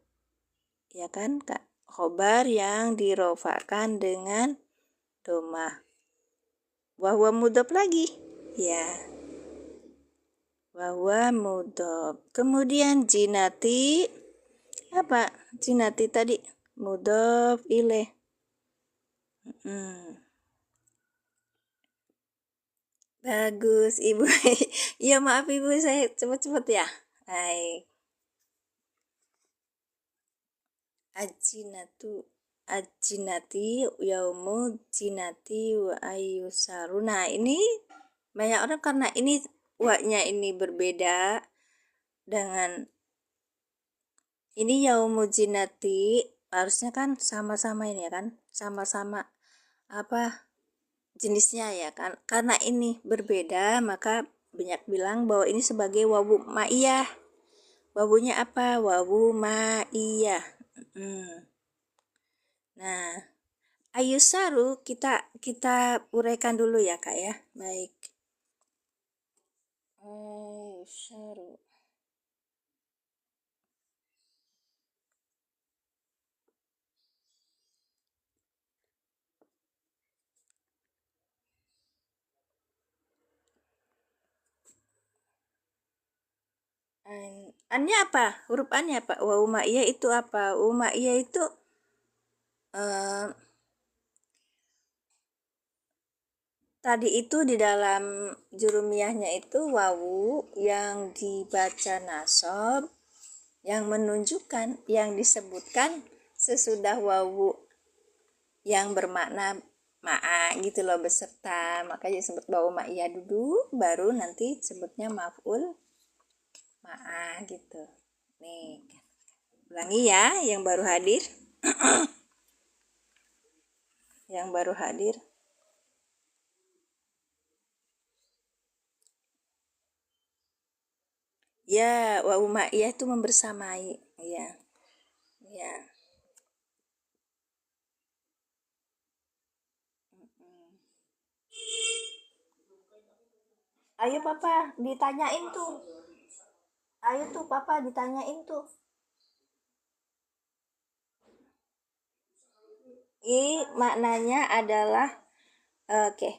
kan kak, khobar yang dirofakan dengan domah. Wahwa mudhof lagi. Ya, wahwa mudhof. Kemudian jinati, apa? Jinati tadi mudhof ilaih. Bagus ibu. Ya maaf ibu, saya cepet-cepet ya. Baik. Ajinati yaumu jinati wa ayyusaru. Nah, ini banyak orang karena ini waknya ini berbeda dengan ini yaumu jinati, harusnya kan sama-sama ini ya kan, sama-sama apa jenisnya ya kan. Karena ini berbeda, maka banyak bilang bahwa ini sebagai wawu ma'iyah. Wawunya apa? Wawu ma'iyah. Nah, ayusaru kita uraikan dulu ya kak ya. Baik. Ayusaru. Annya apa? Huruf annya apa? Wawu ma'iyah itu apa? Wawu ma'iyah itu tadi itu di dalam jurumiyahnya itu wawu yang dibaca nasab, yang menunjukkan, yang disebutkan sesudah wawu yang bermakna ma'a gitu loh, beserta, makanya disebut wawu ma'iyah dulu, baru nanti sebutnya maf'ul ma'a gitu. Nih, ulangi ya yang baru hadir. Yang baru hadir. Ya, wawu ma'iyah itu membersamai. Ya, ya. Ayo papa, ditanyain tuh. Ayo tuh papa, ditanyain tuh. Ini maknanya adalah oke.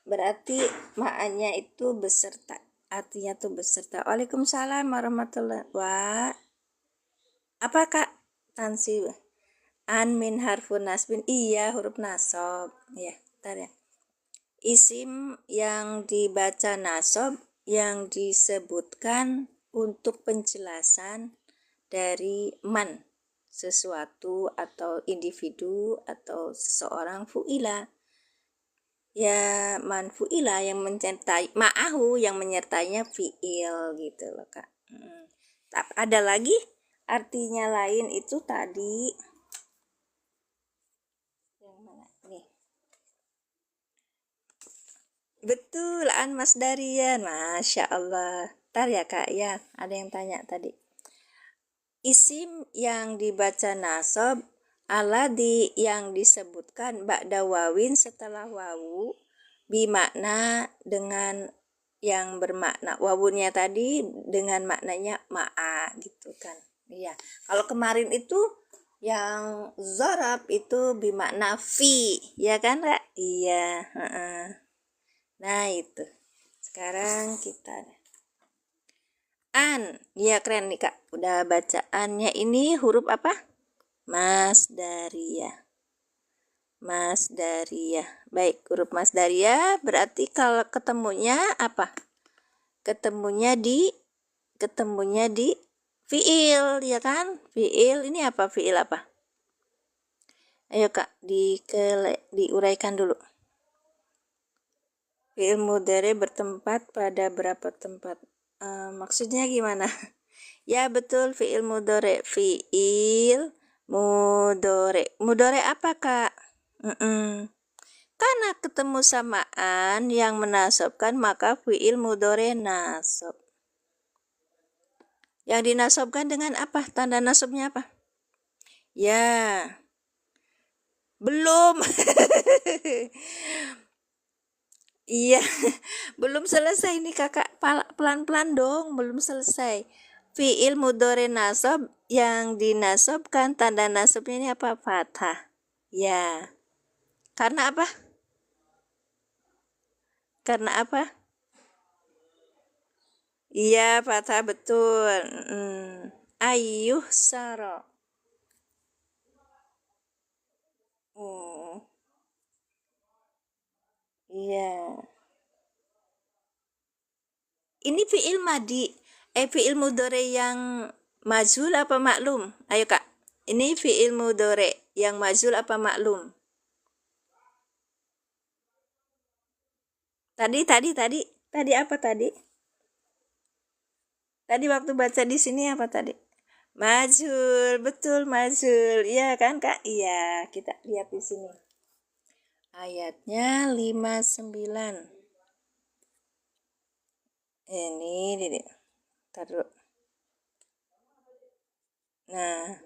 Berarti maknanya itu beserta. Artinya tuh beserta. Waalaikumsalam warahmatullahi wabarakatuh. Apa kak? Tansib. An min harfun nasbin. Iya, huruf nasab. Ya, bentar ya. Isim yang dibaca nasab yang disebutkan untuk penjelasan dari man, sesuatu atau individu atau seseorang, fu'ila ya, man fu'ila yang menyertai ma'ahu yang menyertainya fi'il gitu loh kak. Ada lagi artinya lain itu tadi yang mana nih, betul, an masdarian, masya Allah. Ntar ya kak ya, ada yang tanya tadi. Isim yang dibaca nasab aladi yang disebutkan ba'da wawin setelah wawu bimakna dengan yang bermakna wawunya tadi dengan maknanya ma'a gitu kan. Iya. Kalau kemarin itu yang zorab itu bimakna fi, ya kan Kak? Iya, Nah, itu. Sekarang kita an, ya keren nih kak, udah bacaannya ini huruf apa? Masdariyah. Baik, huruf masdariyah berarti kalau ketemunya apa? Ketemunya di fiil, ya kan? Fiil ini apa? Fiil apa? Ayo kak, diuraikan dulu. Fiil mudhari bertempat pada berapa tempat? Maksudnya gimana? Ya betul, fiil mudhari. Fiil mudhari apa kak? Karena ketemu samaan yang menasabkan maka fiil mudhari nasab. Yang dinasabkan dengan apa? Tanda nasabnya apa? Ya, belum. Iya, belum selesai nih kakak, pelan-pelan dong, belum selesai. Fiil mudhari nasab yang dinasabkan tanda nasabnya ini apa? Fathah. Ya. Karena apa? Karena apa? Iya, fathah betul. Ayuh saro. Iya. Ini fiil madi. Fiil mudhari yang majhul apa maklum? Ayo kak. Ini fiil mudhari yang majhul apa maklum? Tadi apa tadi? Tadi waktu baca di sini apa tadi? Majhul, betul majhul. Iya kan kak? Iya, kita lihat di sini. Ayatnya 59. Ini taruh. Nah,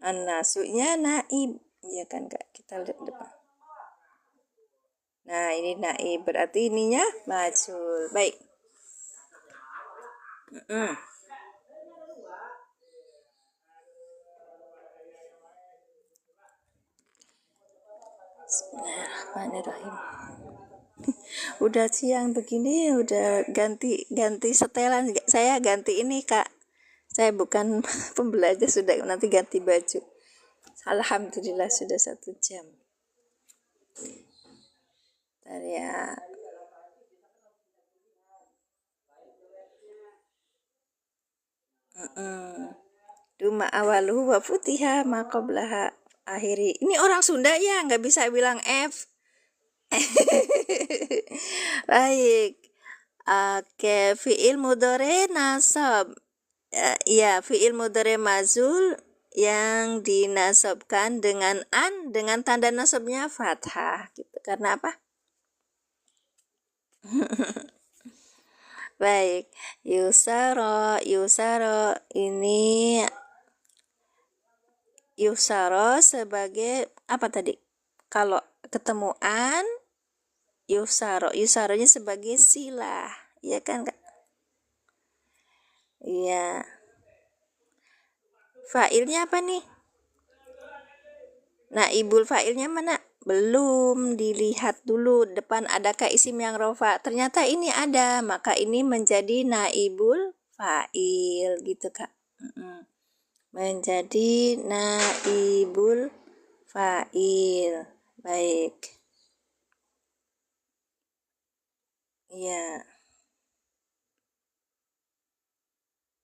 an-nasunya naib, ya kan kak? Kita lihat depan. Nah, ini naib, berarti ininya majhul. Baik. Bismillahirrahmanirrahim. Udah siang begini, udah ganti setelan. Saya ganti ini kak. Saya bukan pembelajar, sudah nanti ganti baju. Alhamdulillah sudah 1 jam. Bentar ya. Duma awaluhu wa futiha maqablaha akhiri. Ini orang Sunda ya, nggak bisa bilang F. Baik. Oke, fiil mudhari nasab. Ya, fiil mudhari mazul yang dinasabkan dengan an dengan tanda nasabnya fathah gitu. Karena apa? Baik, yusaro ini yusaro sebagai apa tadi? Kalau ketemu an, yusaronya sebagai silah, ya kan Kak? Iya. Fa'ilnya apa nih? Naibul fa'ilnya mana? Belum, dilihat dulu depan adakah isim yang rofa. Ternyata ini ada, maka ini menjadi naibul fa'il gitu Kak. Menjadi naibul fa'il. Baik. Iya.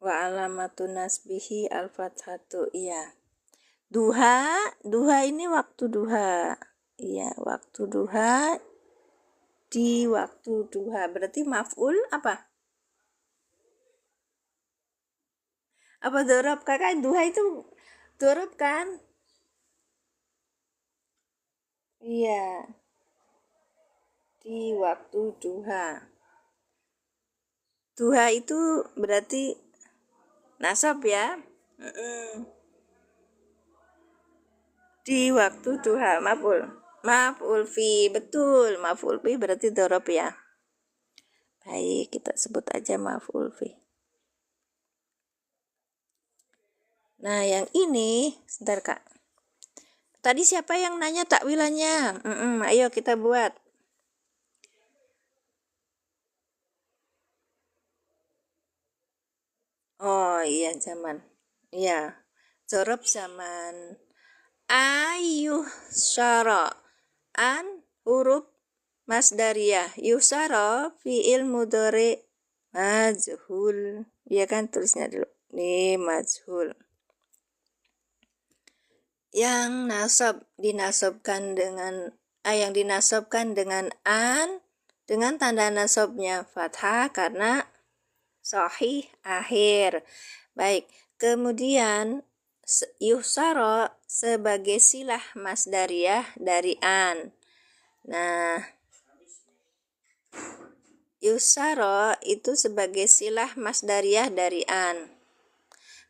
Wa alamatun nasbihi al-fathatu. Iya. Duha ini waktu duha. Iya, waktu duha di waktu duha. Berarti maf'ul apa? Apa dorob? Kakak duha itu dorob kan? Iya, di waktu duha. Duha itu berarti nasab ya. Di waktu duha, maf'ul fi, betul, maf'ul fi berarti dorob ya. Baik, kita sebut aja maf'ul fi. Nah, yang ini, sebentar Kak. Tadi siapa yang nanya takwilannya? Ayo kita buat. Oh iya, zaman. Iya, dorob zaman. Ayuh syara. An huruf masdariyah. Yusara fi'il mudhari majhul. Iya kan tulisnya dulu. Nih majhul. Yang dinasabkan dengan an dengan tanda nasabnya fathah karena sahih akhir. Baik, kemudian yusara sebagai silah masdariyah dari an. Nah, yusara itu sebagai silah masdariyah dari an.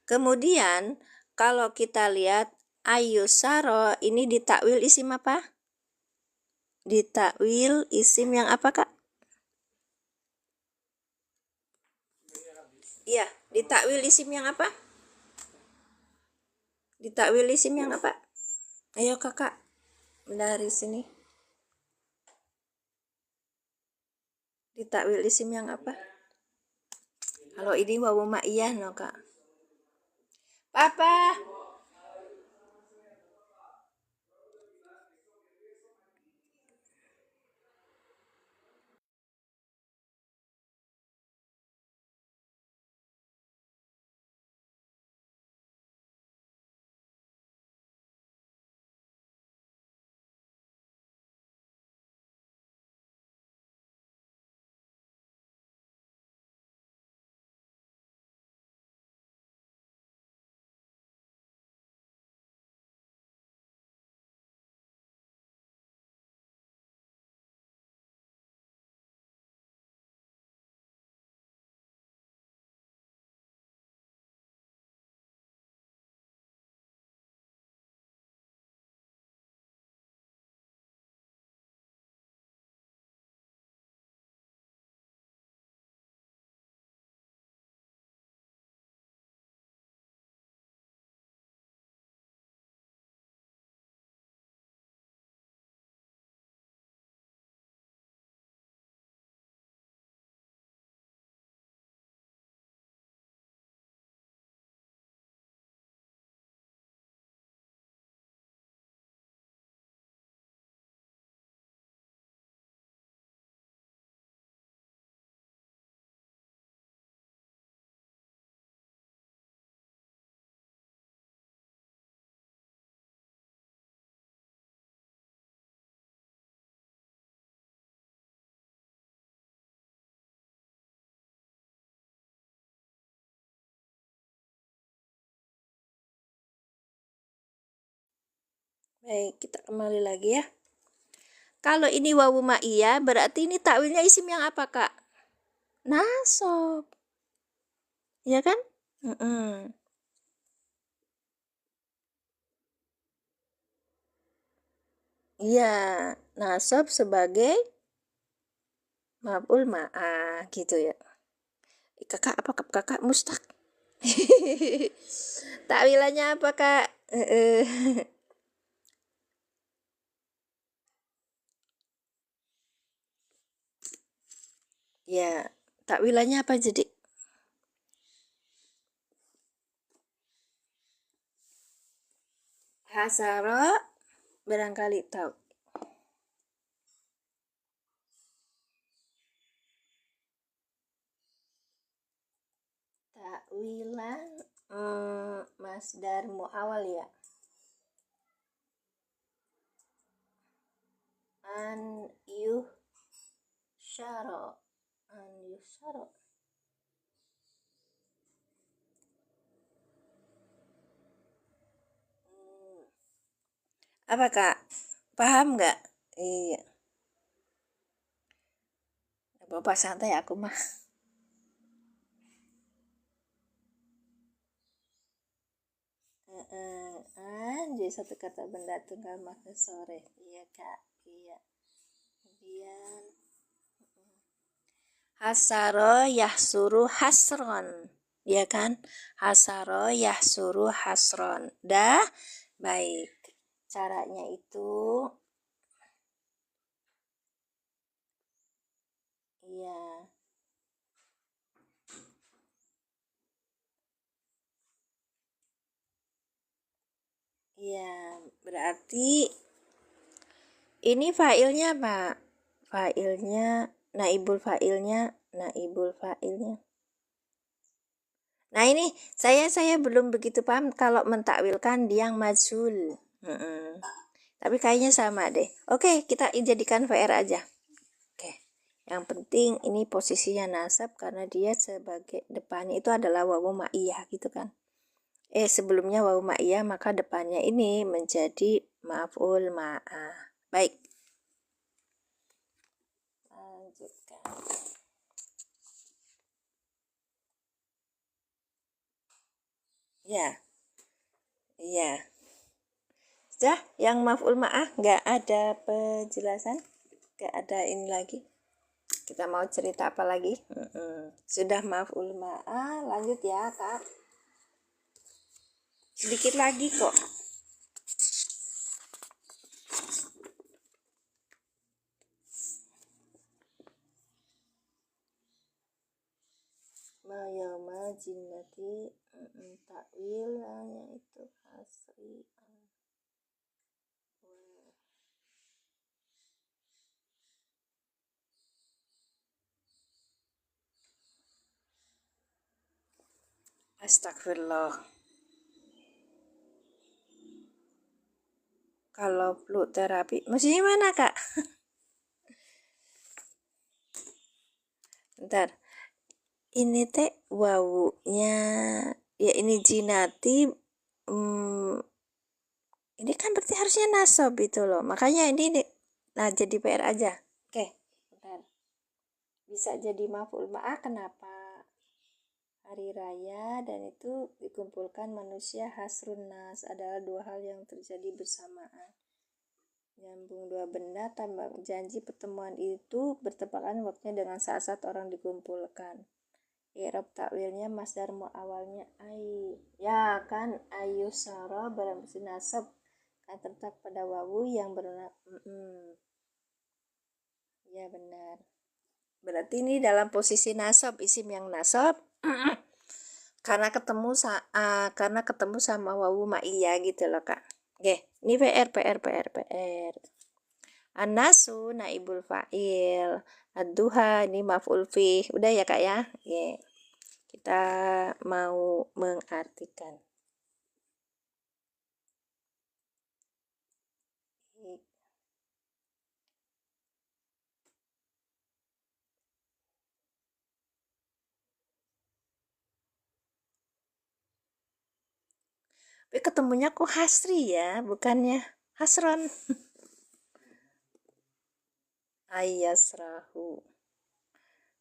Kemudian kalau kita lihat ayusaro ini ditakwil isim apa? Ditakwil isim yang apa Kak? Iya, ditakwil isim yang apa? Ditakwil isim yang apa? Ayo Kakak, dari sini. Ditakwil isim yang apa? Kalau ini wawu ma'iyah no Kak. Papa. Baik, kita kembali lagi ya. Kalau ini wawu ma'iyah berarti ini takwilnya isim yang apa Kak? nasab, ya kan? Iya, nasab sebagai maf'ul ma'ah gitu ya. Kakak apa kakak mustaq? Takwilannya apa kak? Ya, takwilannya apa jadi? Hasara barangkali tahu. Takwilan masdar muawal ya. An yusyara. An yusyara. Apa kak? Paham nggak? Iya. Bapak santai aku mah. Jadi satu kata benda tunggal makna sore. Iya kak. Iya. Kemudian hasaro yahsuru hasron. Ya kan? Hasaro yahsuru hasron. Dah baik. Caranya itu iya. Iya, berarti ini failnya Pak. Failnya naibul failnya. Nah, ini saya belum begitu paham kalau mentakwilkan dia yang majhul. Tapi kayaknya sama deh. Oke, kita jadikan VR aja. Oke. Yang penting ini posisinya nasab karena dia sebagai depannya itu adalah wawu ma'iyah gitu kan. Sebelumnya wawu ma'iyah maka depannya ini menjadi maf'ul ma'ah. Baik. Lanjutkan. Ya. Iya. Sudah, yang maf'ul ma'ah nggak ada penjelasan? Nggak ada ini lagi? Kita mau cerita apa lagi? Sudah maf'ul ma'ah, lanjut ya kak. Sedikit lagi kok. Mayama jinnati takwilnya itu hasri. Astagfirullah. Kalau flu terapi, maksudnya mana kak? Bentar. Ini teh wawunya, ya ini jinati. Ini kan berarti harusnya nasab itu loh. Makanya ini nah jadi PR aja. Oke, bentar. Bisa jadi maf'ul ma'ah kenapa? Hari raya dan itu dikumpulkan manusia hasrun nas adalah dua hal yang terjadi bersamaan. Nyambung dua benda tambah janji pertemuan itu bertepatan waktunya dengan saat-saat orang dikumpulkan. I'rab takwilnya masdar awalnya ai. Ya kan ayusara berarti nasab kan terletak pada wawu yang berwarna ya benar. Berarti ini dalam posisi nasab, isim yang nasab karena ketemu sama wawu ma'iyah gitu loh kak. Oke, ini PR. An-nasu naibul fa'il, ad-duha ini maf'ul fih. Udah ya kak ya. Oke. Kita mau mengartikan. Tapi ketemunya kok hasri ya, bukannya hasron. Ayasrahu.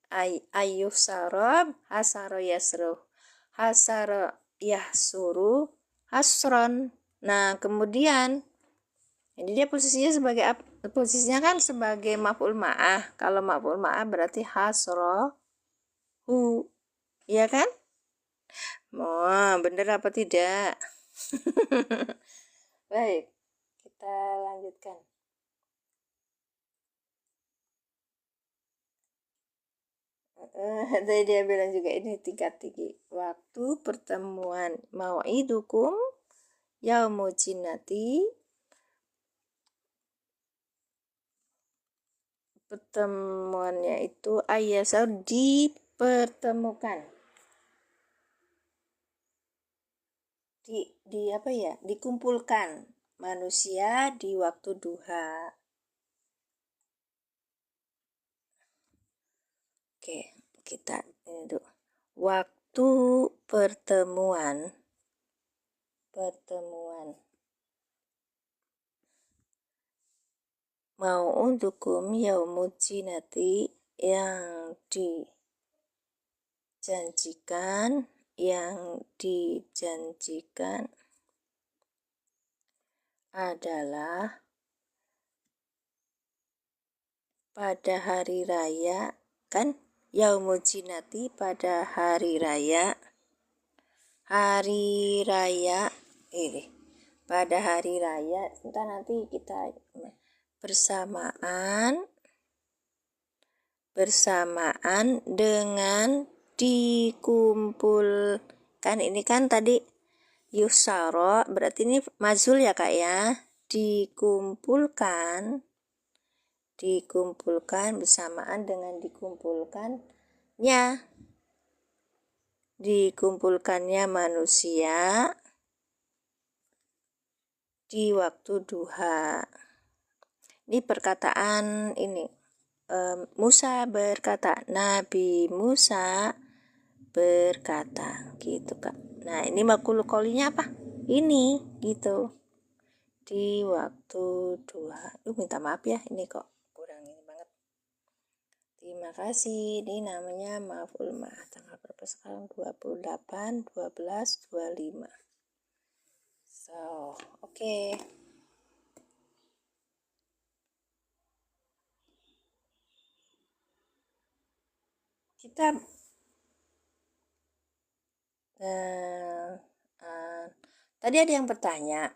ayuh sarob, hasaro yasruh, hasaro yahsuru, hasron. Nah, kemudian jadi dia posisinya sebagai apa? Posisinya kan sebagai maf'ul ma'ah. Kalau maf'ul ma'ah berarti hasro hu, iya kan? Oh, bener apa tidak? Baik, kita lanjutkan. Tadi dia bilang juga ini tingkat tinggi. Waktu pertemuan mau'idukum yaumul jinnati, pertemuannya itu ayyasar, dipertemukan, di apa ya, dikumpulkan manusia di waktu duha. Oke, kita ini dulu. Waktu pertemuan mau untukum yaumul jinnati, yang dijanjikan adalah pada hari raya, kan? Yaumul jinnati pada hari raya ini, pada hari raya. Entah nanti kita bersamaan dengan dikumpulkan. Ini kan tadi yusaro, berarti ini mazul ya kak ya, dikumpulkan bersamaan dengan dikumpulkannya manusia di waktu duha. Ini perkataan ini, Musa berkata, Nabi Musa berkata, gitu kak. Nah, ini maqul qoulinya apa? Ini gitu, di waktu duha. Minta maaf ya, ini kok kurang ini banget. Terima kasih. Ini namanya maf'ul ma'ah. Tanggal berapa sekarang? 28, 12, 25. So, oke. Kita tadi ada yang bertanya,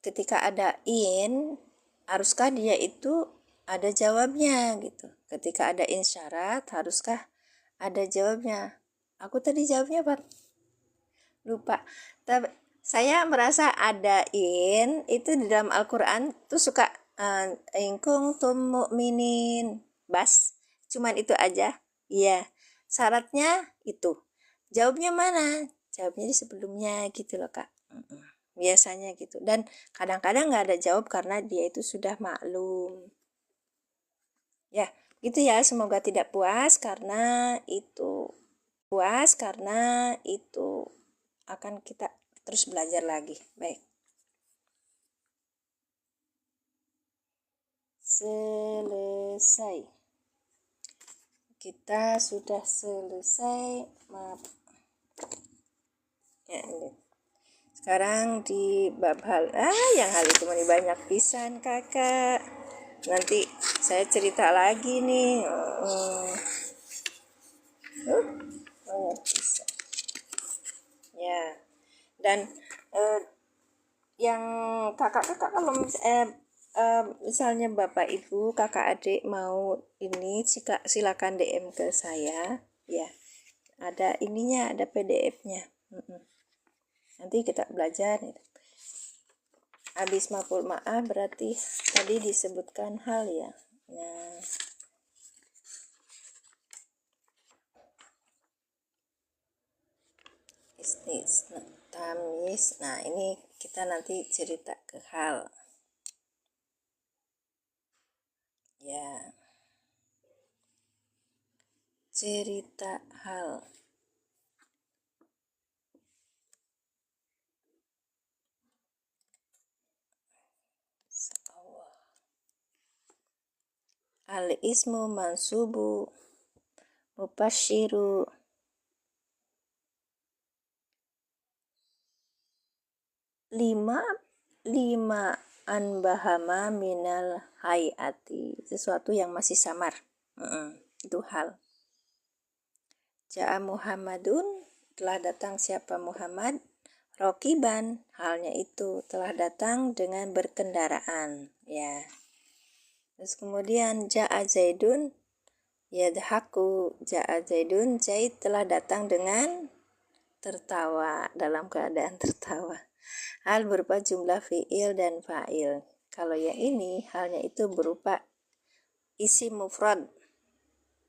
ketika ada in, haruskah dia itu ada jawabnya gitu. Ketika ada in syarat, haruskah ada jawabnya? Aku tadi jawabnya apa? Lupa. Tapi saya merasa ada in itu di dalam Al-Quran tuh suka ingkung tum mu'minin bas, cuman itu aja. Iya, syaratnya itu. Jawabnya mana? Jawabnya di sebelumnya gitu loh kak. Biasanya gitu. Dan kadang-kadang nggak ada jawab karena dia itu sudah maklum. Ya, gitu ya. Semoga tidak puas karena itu. Akan kita terus belajar lagi. Baik. Selesai. Kita sudah selesai. Maaf. Ya, ini. Sekarang di bab yang hal itu banyak pisan kakak. Nanti saya cerita lagi nih. Banyak pisan. Ya. Dan yang kakak-kakak kalau misalnya bapak ibu kakak adik mau ini, silakan DM ke saya ya, ada ininya, ada PDF-nya. Nanti kita belajar. Habis maf'ul ma'ah berarti tadi disebutkan hal ya. Nah, tamis. Nah, ini kita nanti cerita ke hal. Ya. Cerita hal. Al ismu mansubu Mubasyiru. Lima anbahama minal hayati, sesuatu yang masih samar. Itu hal. Ja'a Muhammadun, telah datang siapa Muhammad. Rokiban, halnya itu telah datang dengan berkendaraan, ya. Terus kemudian Ja'a Zaidun yadhaku, Ja'a Zaidun, Zaid telah datang dengan tertawa, dalam keadaan tertawa. Hal berupa jumlah fi'il dan fa'il. Kalau yang ini halnya itu berupa isim mufrad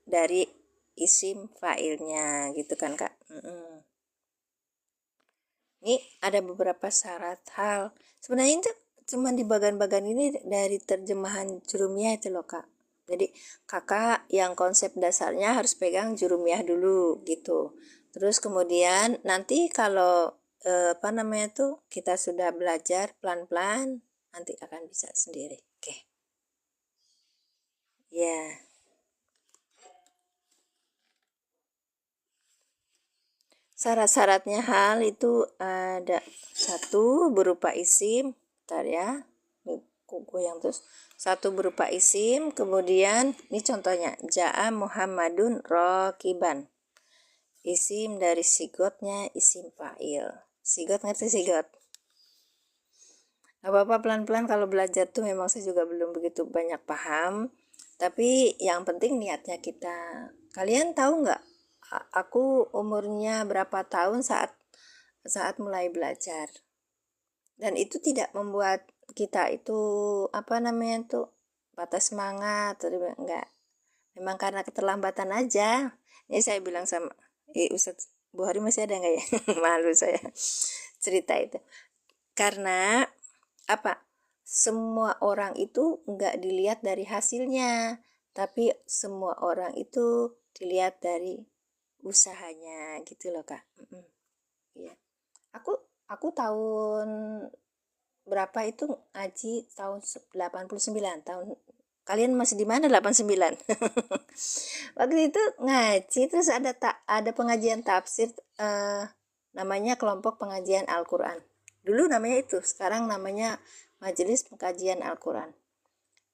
dari isim fa'ilnya, gitu kan Kak. Ini ada beberapa syarat hal. Sebenarnya itu cuma di bagian-bagian ini dari terjemahan jurumiyah itu loh Kak. Jadi kakak yang konsep dasarnya harus pegang jurumiyah dulu gitu. Terus kemudian nanti kalau kita sudah belajar pelan-pelan, nanti akan bisa sendiri. Oke. Ya. Syarat-syaratnya hal itu ada satu berupa isim, bentar ya, goyang terus. Satu berupa isim, kemudian ini contohnya, Ja'a Muhammadun rokiban. Isim dari sigotnya isim fa'il. Sigot, ngerti sigot? Gak apa-apa, pelan-pelan kalau belajar tuh memang saya juga belum begitu banyak paham. Tapi yang penting niatnya kita. Kalian tahu nggak? Aku umurnya berapa tahun saat mulai belajar. Dan itu tidak membuat kita itu patah semangat, enggak. Memang karena keterlambatan aja. Ini saya bilang sama Ustadz Buhari, masih ada enggak ya? Malu saya cerita itu. Karena semua orang itu enggak dilihat dari hasilnya, tapi semua orang itu dilihat dari usahanya, gitu loh Kak. Ya. Aku tahun berapa itu ngaji tahun 89 tahun. Kalian masih di mana 89? Waktu itu ngaji, terus ada pengajian tafsir, namanya kelompok pengajian Al-Quran. Dulu namanya itu, sekarang namanya Majelis Pengkajian Al-Quran.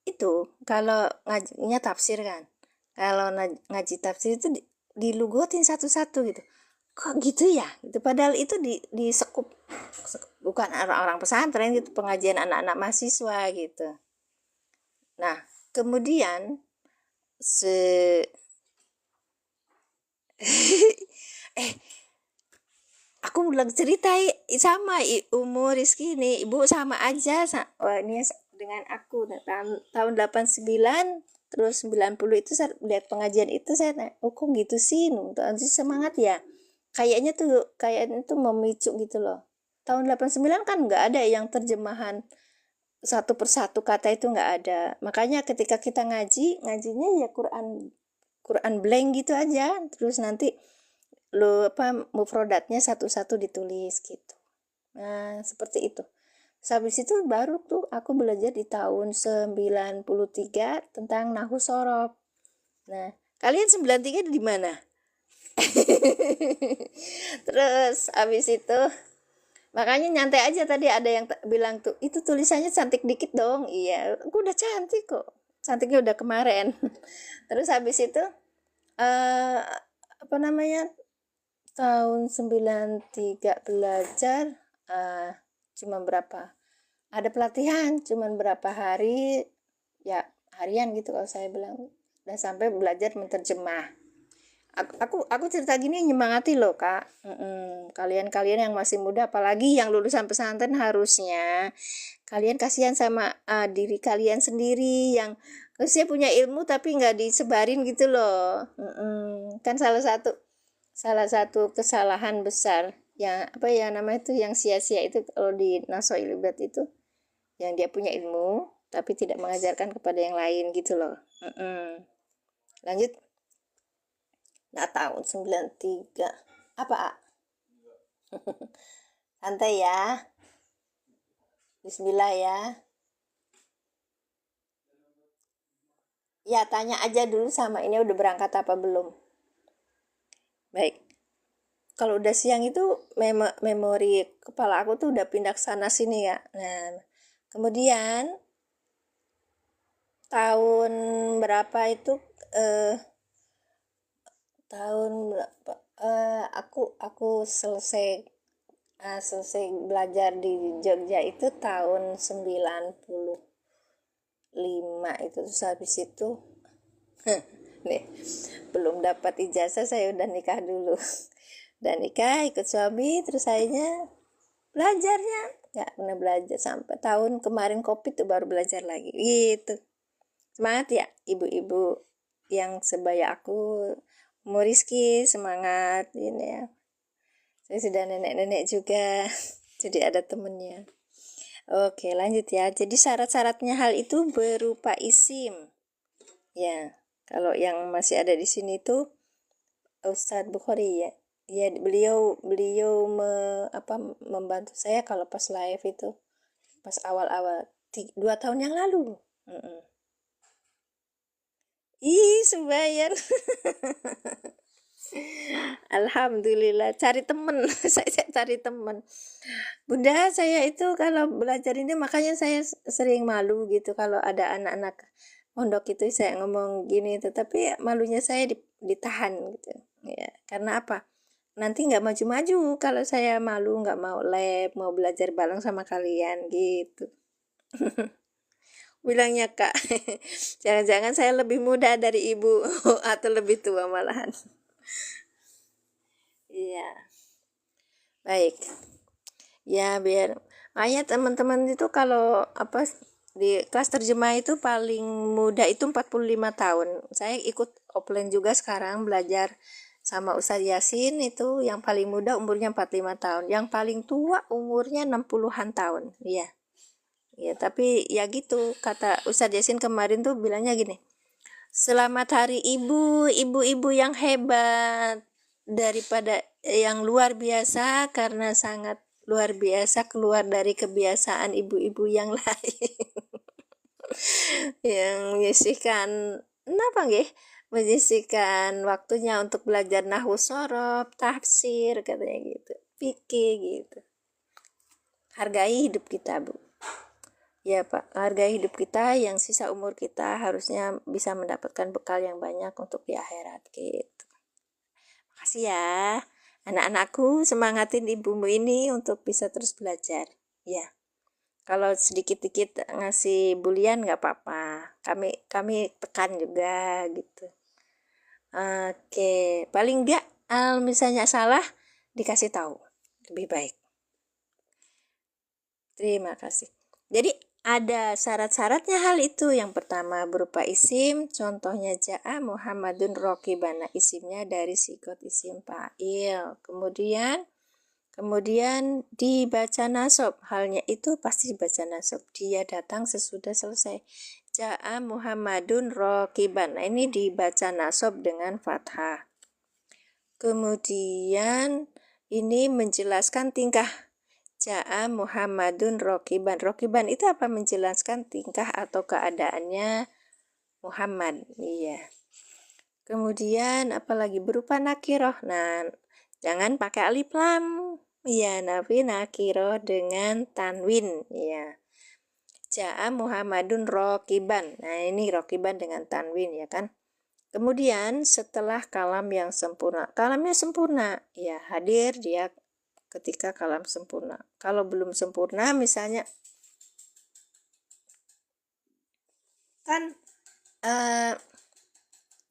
Itu kalau ngajinya tafsir kan, kalau ngaji tafsir itu dilugotin satu-satu gitu. Kok gitu ya? Itu padahal itu di sekup, bukan orang-orang pesantren gitu, pengajian anak-anak mahasiswa gitu. Nah, kemudian aku bilang cerita sama umur Rizky ini, ibu sama aja. Wah, ini dengan aku tahun 89 terus 90 itu saya lihat pengajian itu, saya kok gitu sih, semangat ya. Kayaknya tuh memicu gitu loh. Tahun 89 kan nggak ada yang terjemahan satu persatu kata itu, nggak ada. Makanya ketika kita ngajinya ya Quran blank gitu aja, terus nanti mufrodatnya satu-satu ditulis gitu. Nah, seperti itu. Habis itu baru tuh aku belajar di tahun 93 tentang Nahwu Shorof. Nah, kalian 93 di mana? Terus habis itu makanya nyantai aja, tadi ada yang bilang tuh, itu tulisannya cantik dikit dong. Iya, aku udah cantik kok. Cantiknya udah kemarin. Terus habis itu tahun 93 belajar, cuma berapa? Ada pelatihan, cuma berapa hari, ya harian gitu kalau saya bilang. Dan sampai belajar menerjemah. Aku cerita gini nyemangati loh Kak. Kalian yang masih muda, apalagi yang lulusan pesantren, harusnya kalian kasihan sama diri kalian sendiri yang harusnya punya ilmu tapi nggak disebarin gitu loh. Kan salah satu kesalahan besar yang namanya itu yang sia-sia itu kalau di Nasoil Ibad itu, yang dia punya ilmu tapi tidak mengajarkan kepada yang lain gitu loh. Lanjut. Nah, tahun 93 apa? Santai ya. Bismillah ya. Ya, tanya aja dulu sama ini udah berangkat apa belum. Baik. Kalau udah siang itu memori kepala aku tuh udah pindah ke sana sini ya. Nah, kemudian tahun berapa itu tahun berapa aku selesai belajar di Jogja itu tahun 95 itu. Terus habis itu nih belum dapat ijazah saya udah nikah dulu. Dan nikah ikut suami, terus akhirnya belajarnya nggak pernah belajar sampai tahun kemarin COVID tuh baru belajar lagi gitu. Semangat ya ibu-ibu yang sebaya aku, mau Rizky semangat ini ya. Saya sudah nenek-nenek juga jadi ada temennya. Oke lanjut ya. Jadi syarat-syaratnya hal itu berupa isim ya. Kalau yang masih ada di sini tuh Ustadz Bukhari ya. Ya beliau membantu saya kalau pas live itu pas awal-awal 2 tahun yang lalu. Ih sembahyang. Alhamdulillah cari temen. saya cari temen. Bunda saya itu kalau belajar ini makanya saya sering malu gitu kalau ada anak-anak pondok itu saya ngomong gini, tetapi malunya saya ditahan gitu ya. Karena apa? Nanti nggak maju-maju kalau saya malu, nggak mau lab, mau belajar bareng sama kalian gitu. Bilangnya kak, jangan-jangan saya lebih muda dari ibu atau lebih tua malahan. Iya, baik. Ya biar makanya teman-teman itu kalau di kelas terjemah itu paling muda itu 45 tahun. Saya ikut offline juga sekarang belajar sama Ustadz Yasin itu yang paling muda umurnya 45 tahun. Yang paling tua umurnya 60-an tahun. Iya. Ya, tapi ya gitu kata Ustadz Yasin kemarin tuh bilangnya gini. Selamat Hari Ibu, ibu-ibu yang hebat daripada yang luar biasa karena sangat luar biasa keluar dari kebiasaan ibu-ibu yang lain yang menyisihkan kenapa nggih menyisihkan waktunya untuk belajar nahwu sorof, tafsir katanya gitu, fikih gitu. Hargai hidup kita Bu. Ya Pak, hargai hidup kita yang sisa umur kita harusnya bisa mendapatkan bekal yang banyak untuk di akhirat gitu. Makasih ya. Anak-anakku semangatin ibumu ini untuk bisa terus belajar. Ya. Kalau sedikit-dikit ngasih bulian nggak apa-apa. Kami tekan juga gitu. Oke, paling nggak misalnya salah dikasih tahu. Lebih baik. Terima kasih. Jadi ada syarat-syaratnya hal itu. Yang pertama berupa isim, contohnya ja'a Muhammadun rokibana, isimnya dari sigot isim fa'il. Kemudian dibaca nasab, halnya itu pasti dibaca nasab. Dia datang sesudah selesai. Ja'a Muhammadun rokiban. Nah, ini dibaca nasab dengan fathah. Kemudian ini menjelaskan tingkah. Ja'a Muhammadun rokiban. Rokiban itu apa? Menjelaskan tingkah atau keadaannya Muhammad. Iya. Kemudian apalagi berupa nakiroh. Nah, jangan pakai alif lam. Iya, tapi nakiroh dengan tanwin. Iya. Ja'a Muhammadun rokiban. Nah, ini rokiban dengan tanwin ya kan. Kemudian setelah kalam yang sempurna. Kalamnya sempurna. Ya, hadir dia ketika kalam sempurna. Kalau belum sempurna misalnya kan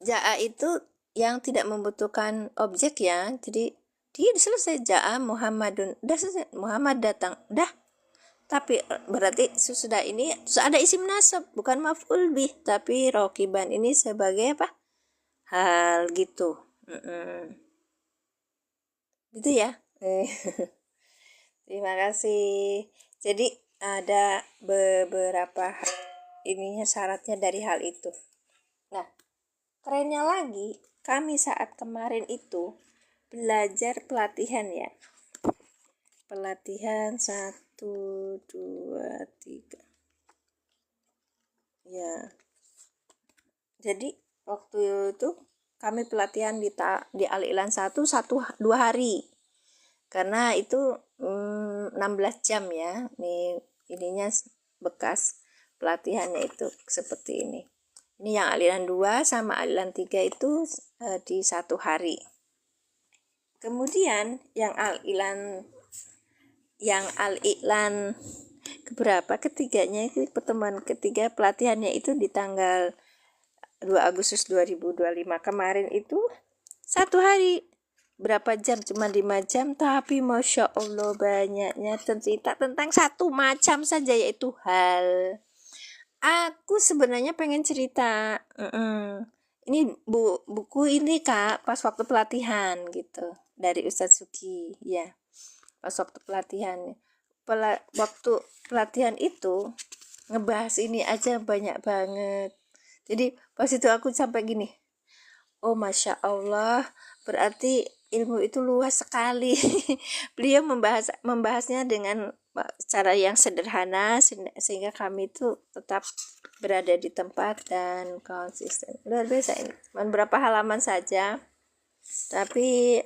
ja'a itu yang tidak membutuhkan objek ya. Jadi dia selesai ja'a Muhammadun. Udah selesai, Muhammad datang. Udah. Tapi berarti sudah ini ada isim nasab, bukan maf'ul bih, tapi rokiban ini sebagai apa? Hal gitu. Gitu ya. Terima kasih. Jadi ada beberapa ininya syaratnya dari hal itu. Nah, kerennya lagi, kami saat kemarin itu belajar pelatihan ya. Pelatihan 1, 2, 3. Ya. Jadi waktu itu kami pelatihan di Al-Ilan 2 hari, karena itu 16 jam ya. Ininya bekas pelatihannya itu seperti ini. Ini yang Al-Ilan 2 sama Al-Ilan 3 itu di 1 hari. Kemudian yang Al-Ilan keberapa, ketiganya itu, pertemuan ketiga pelatihannya itu di tanggal 2 Agustus 2025 kemarin itu 1 hari. Berapa jam? Cuma 5 jam, tapi Masya Allah banyaknya cerita tentang satu macam saja, yaitu hal. Aku sebenarnya pengen cerita. Ini buku ini Kak, pas waktu pelatihan gitu, dari Ustadz Suki ya. Pas waktu pelatihan, waktu pelatihan itu ngebahas ini aja banyak banget. Jadi pas itu aku sampai gini, oh Masya Allah, berarti ilmu itu luas sekali. Beliau membahasnya dengan cara yang sederhana sehingga kami itu tetap berada di tempat dan konsisten. Luar biasa ini. Cuma berapa halaman saja, tapi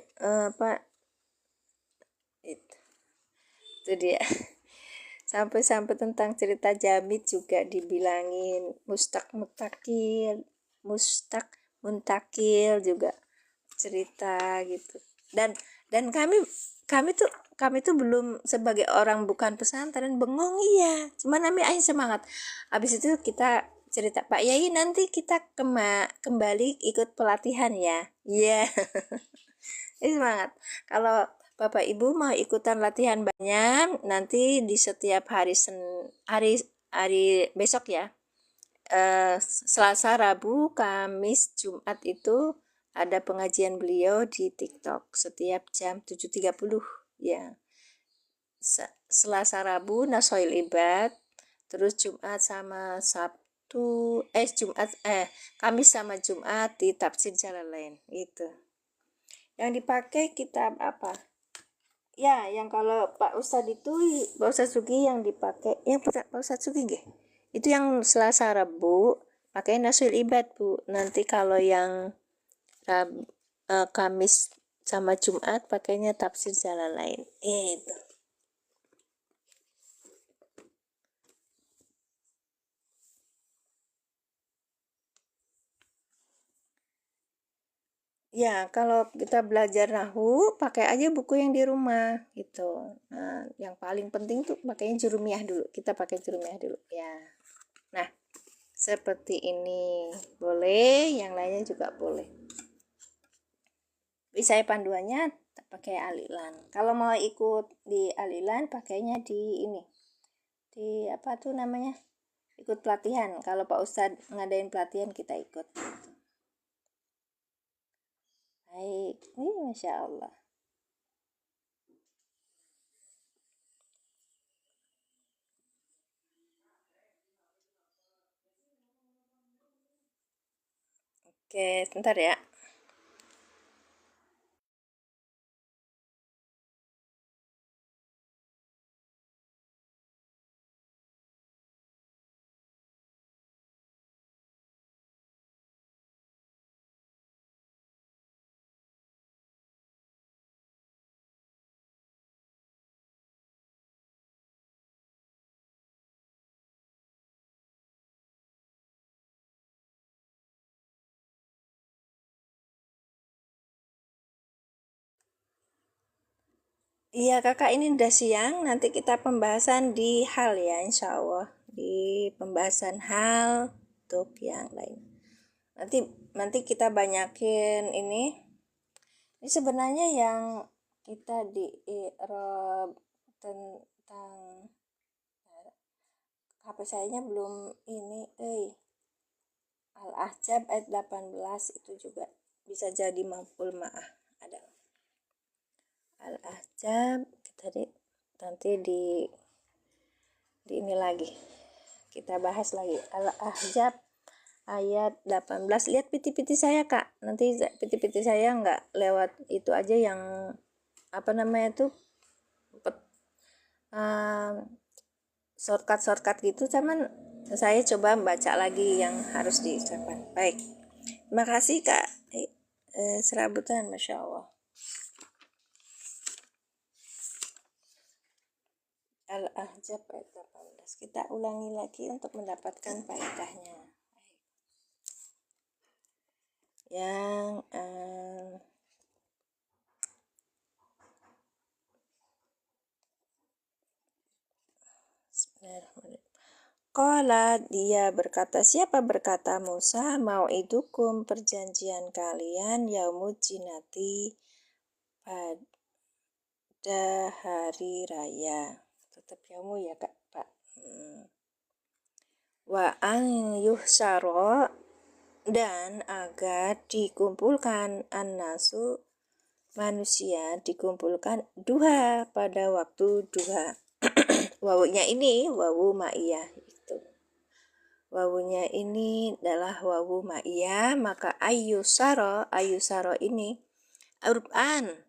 itu dia. Sampai-sampai tentang cerita Jamid juga dibilangin, Muntakil juga cerita gitu. Dan kami tuh belum, sebagai orang bukan pesantren, bengong iya. Cuman kami aja semangat. Habis itu kita cerita, Pak Yai nanti kita kembali ikut pelatihan ya. Iya. Ini semangat. Kalau Bapak Ibu mau ikutan latihan banyak, nanti di setiap hari besok ya, Selasa, Rabu, Kamis, Jumat itu ada pengajian beliau di TikTok setiap jam 7.30 ya. Selasa, Rabu Nasoil Ibad, terus Jumat sama Sabtu, Kamis sama Jumat di Tafsir Jalalain itu. Yang dipakai kitab apa? Ya, yang kalau Pak Ustadz Sugi yang dipakai, yang Pak Ustadz Sugi nggih. Itu yang Selasa Rabu pakai Nasul Ibad, Bu. Nanti kalau yang Kamis sama Jumat pakainya Tafsir Jalalain. Itu. Ya, kalau kita belajar nahu, pakai aja buku yang di rumah gitu. Nah, yang paling penting tuh pakainya Jurumiyah dulu. Kita pakai Jurumiyah dulu ya. Nah, seperti ini boleh, yang lainnya juga boleh. Bisa panduannya pakai Al-Ilan. Kalau mau ikut di Al-Ilan, pakainya di ini. Di apa tuh namanya? Ikut pelatihan. Kalau Pak Ustadz ngadain pelatihan, kita ikut. Baik, ini Masya Allah. Oke, sebentar ya. Iya kakak, ini udah siang, nanti kita pembahasan di hal ya, insya Allah. Di pembahasan hal untuk yang lain. Nanti kita banyakin ini. Ini sebenarnya yang kita di i'rab tentang HP sayanya belum ini. Al-Ahzab ayat 18 itu juga bisa jadi maf'ul ma'ah. Ada Al-Ahzab, kita nanti di ini lagi kita bahas lagi Al-Ahzab ayat 18. Lihat piti-piti saya Kak, nanti piti-piti saya nggak lewat itu aja, yang apa namanya tuh shortcut gitu, cuman saya coba baca lagi yang harus diucapkan. Baik, terima kasih Kak serabutan, Masya Allah. Al-Ahzab ayat 18. Kita ulangi lagi untuk mendapatkan faedahnya. Yang Qala, dia berkata, siapa berkata Musa, mau'idukum, perjanjian kalian, yaumul jinati, pada hari raya. Tetap yaumu ya Kak, Pak. Wa an yuhsaro, dan agar dikumpulkan an-nasu, manusia dikumpulkan duha, pada waktu duha. Wawunya ini wawu ma'iyah itu. Wawunya ini adalah wawu ma'iyah, maka ayyusaro ini huruf an.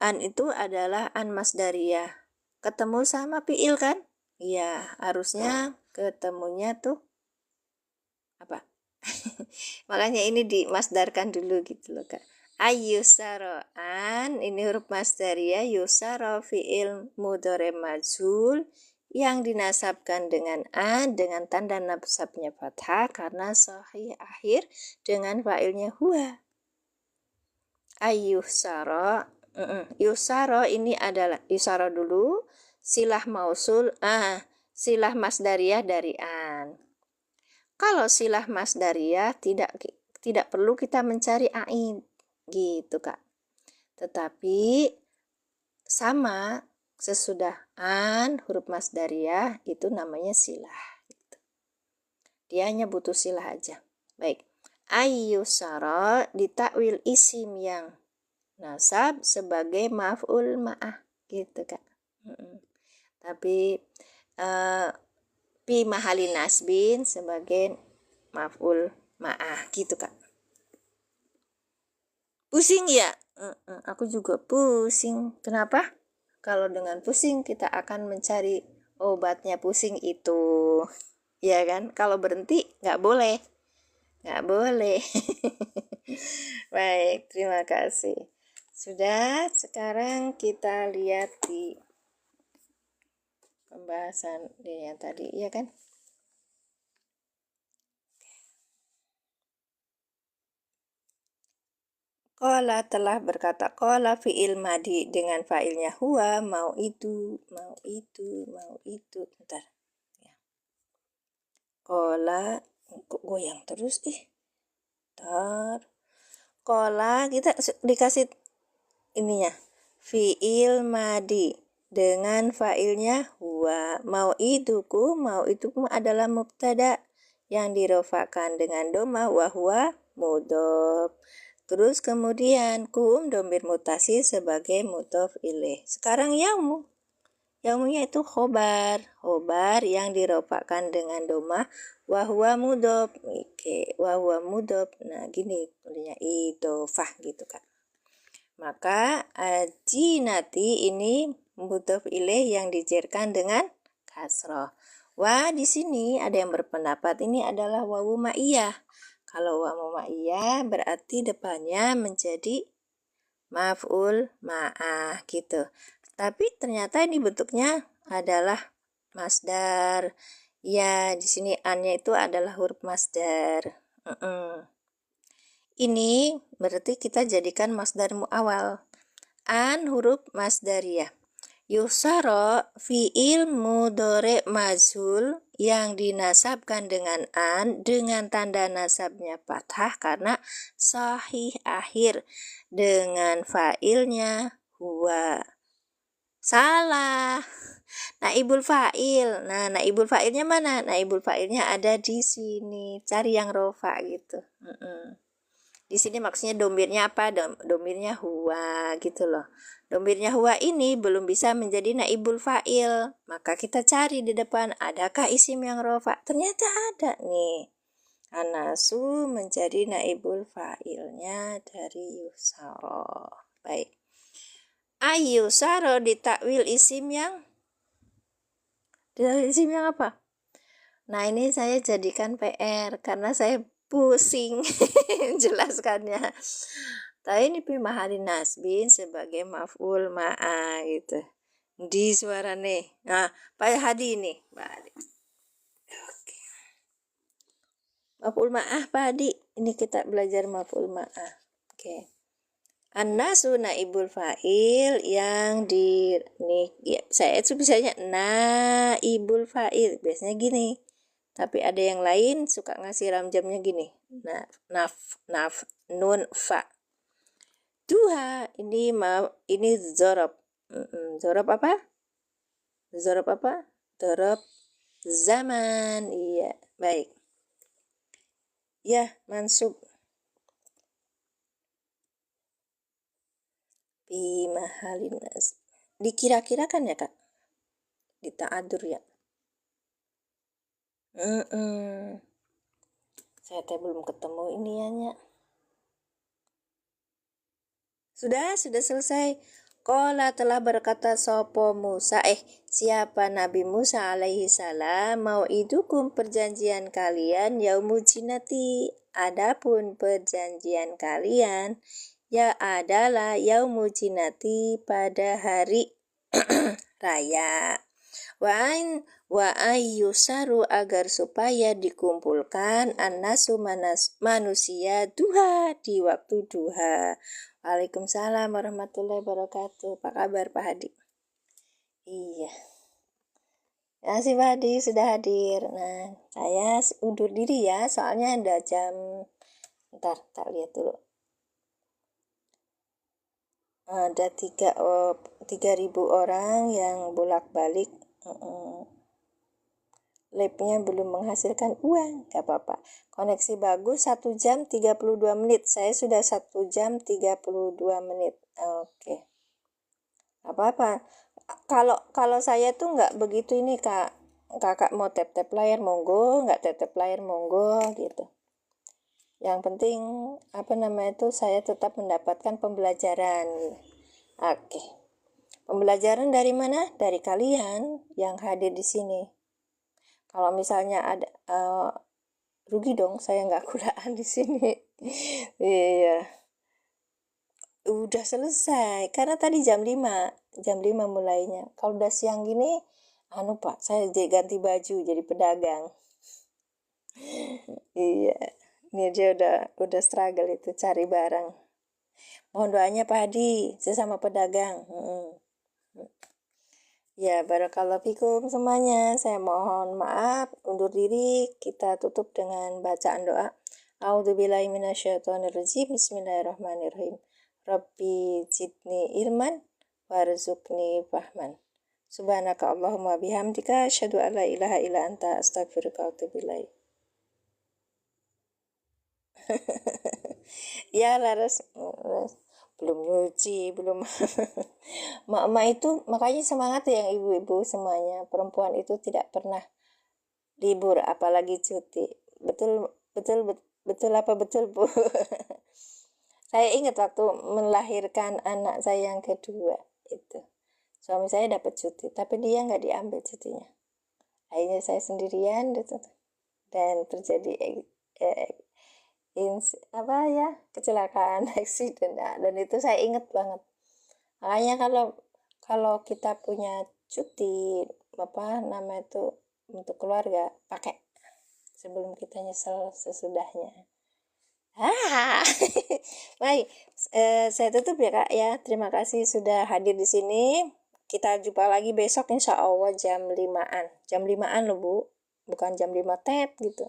An itu adalah an masdariyah. Ketemu sama fi'il kan? Iya, harusnya ketemunya tuh apa? Makanya ini dimasdarkan dulu gitu loh Kak. Ayyusaro an, ini huruf masdariyah, yusaro fi'il mudhari majhul yang dinasabkan dengan an dengan tanda nasabnya fathah karena sahih akhir dengan fa'ilnya huwa. Ayyusaro, yusaro ini adalah yusaro dulu, silah mausul, silah masdariyah dari an. Kalau silah masdariyah tidak perlu kita mencari ain gitu Kak. Tetapi sama sesudah an huruf masdariyah itu namanya silah gitu. Dia hanya butuh silah aja. Baik. Ayyusara ditakwil isim yang nasab sebagai maf'ul ma'ah gitu Kak. Tapi fi mahali nasbin sebagai maf'ul ma'ah gitu Kak. Pusing ya? Aku juga pusing. Kenapa? Kalau dengan pusing kita akan mencari obatnya pusing itu. Ya kan? Kalau berhenti nggak boleh. Nggak boleh. Baik, terima kasih. Sudah, sekarang kita lihat di pembahasan yang tadi, ya kan? Qala telah berkata, qala fi'il madi dengan fa'ilnya huwa, mau itu. Bentar. Ya. Qala, kok goyang terus Bentar. Qala, kita dikasih ininya. Fi'il madi dengan fa'ilnya huwa. Mau itukum adalah mubtada yang dirofakan dengan doma wa huwa mudhof. Terus kemudian kum domir mutasi sebagai mudhof ilaih. Sekarang yaumu. Yaumunya itu khobar yang dirofakan dengan doma wa huwa mudhof. Oke, wa huwa mudhof. Nah, gini tulisnya idhofah gitu Kak. Maka ajinati ini mudhof ilaih yang dijerkan dengan kasroh. Wa di sini ada yang berpendapat ini adalah wawu ma'iyah. Kalau wawu ma'iyah berarti depannya menjadi maf'ul ma'ah gitu. Tapi ternyata ini bentuknya adalah masdar. Ya, di sini an-nya itu adalah huruf masdar. Ini berarti kita jadikan masdar mu'awal. An huruf masdariyah. Yusaro fi'il mudhari majhul yang dinasabkan dengan an dengan tanda nasabnya fathah karena sahih akhir dengan fa'ilnya huwa. Salah. Naibul fa'il. Nah, naibul fa'ilnya mana? Naibul fa'ilnya ada di sini. Cari yang rofa gitu. Di sini maksudnya domirnya apa? Domirnya huwa gitu loh. Domirnya huwa ini belum bisa menjadi naibul fa'il. Maka kita cari di depan, adakah isim yang rofa? Ternyata ada nih. Anasu menjadi naibul fa'ilnya dari yusaro. Baik. Ayyusaro ditakwil isim yang apa? Nah, ini saya jadikan PR karena saya pusing jelaskannya. Tapi ini mahalin nasbin sebagai maf'ul ma'a gitu. Di suara nih. Nah, Pak Hadi nih. Balik. Oke. Maf'ul ma'ah Pak Hadi. Ini kita belajar maf'ul ma'ah. Oke. An-nasu naibul fa'il yang di nih ya, saya itu bisanya naibul fa'il. Biasanya gini. Tapi ada yang lain suka ngasih ramjamnya gini. Nah, naf, nun, fa. Duha ini zorob. Zorob apa? Zorob apa? Zorob zaman. Iya, baik. Ya, mansub. Bi mahalin nas. Dikira-kirakan ya, Kak? Di ta'adur ya. Saya belum ketemu iniannya. Sudah selesai. Qala telah berkata sopo Musa, siapa Nabi Musa alaihi salam, mau'idukum perjanjian kalian yaumul jinati, adapun perjanjian kalian ya adalah yaumul jinati pada hari raya. Wa ayyusaru agar supaya dikumpulkan annasu manusia duha di waktu duha. Waalaikumsalam warahmatullahi wabarakatuh. Apa kabar Pak Hadi? Iya. Terima kasih Pak Hadi sudah hadir. Nah, saya undur diri ya, soalnya ada jam. Ntar, tak lihat dulu. Ada 3.000 orang yang bolak-balik. Labnya belum menghasilkan uang, gak apa-apa. Koneksi bagus 1 jam 32 menit. Saya sudah 1 jam 32 menit. Oke. Apa-apa. Kalau saya tuh nggak begitu ini Kak. Kakak mau tap-tap layar monggo, nggak tap-tap layar monggo gitu. Yang penting saya tetap mendapatkan pembelajaran. Oke. Pembelajaran dari mana? Dari kalian yang hadir di sini. Kalau misalnya ada rugi dong saya nggak kulaan di sini. Iya. Udah selesai karena tadi jam 5 mulainya. Kalau udah siang gini Pak, saya ganti baju jadi pedagang. Iya. Ini dia udah struggle itu cari barang. Mohon doanya Pak Hadi, sesama pedagang. Ya, barakallahu fikum semuanya. Saya mohon maaf, undur diri. Kita tutup dengan bacaan doa. A'udzubillahi minasyaitonirrajim. Bismillahirrahmanirrahim. Rabbi zidni ilman warzuqni fahman. Subhanaka Allahumma bihamdika asyhadu an la ilaha illa anta astaghfiruka wa atubu ilaik. Ya, laras belum nyuci, belum. Mak itu makanya semangat ya yang ibu-ibu semuanya. Perempuan itu tidak pernah libur apalagi cuti. Betul apa betul Bu? Saya ingat waktu melahirkan anak saya yang kedua itu. Suami saya dapat cuti, tapi dia nggak diambil cutinya. Akhirnya saya sendirian gitu. Dan terjadi kecelakaan accident dan itu saya ingat banget. Makanya kalau kita punya cuti untuk keluarga pakai sebelum kita nyesel sesudahnya. Baik, saya tutup ya Kak ya. Terima kasih sudah hadir di sini. Kita jumpa lagi besok insya Allah jam 5-an. Jam 5-an loh Bu, bukan jam 5 tet gitu.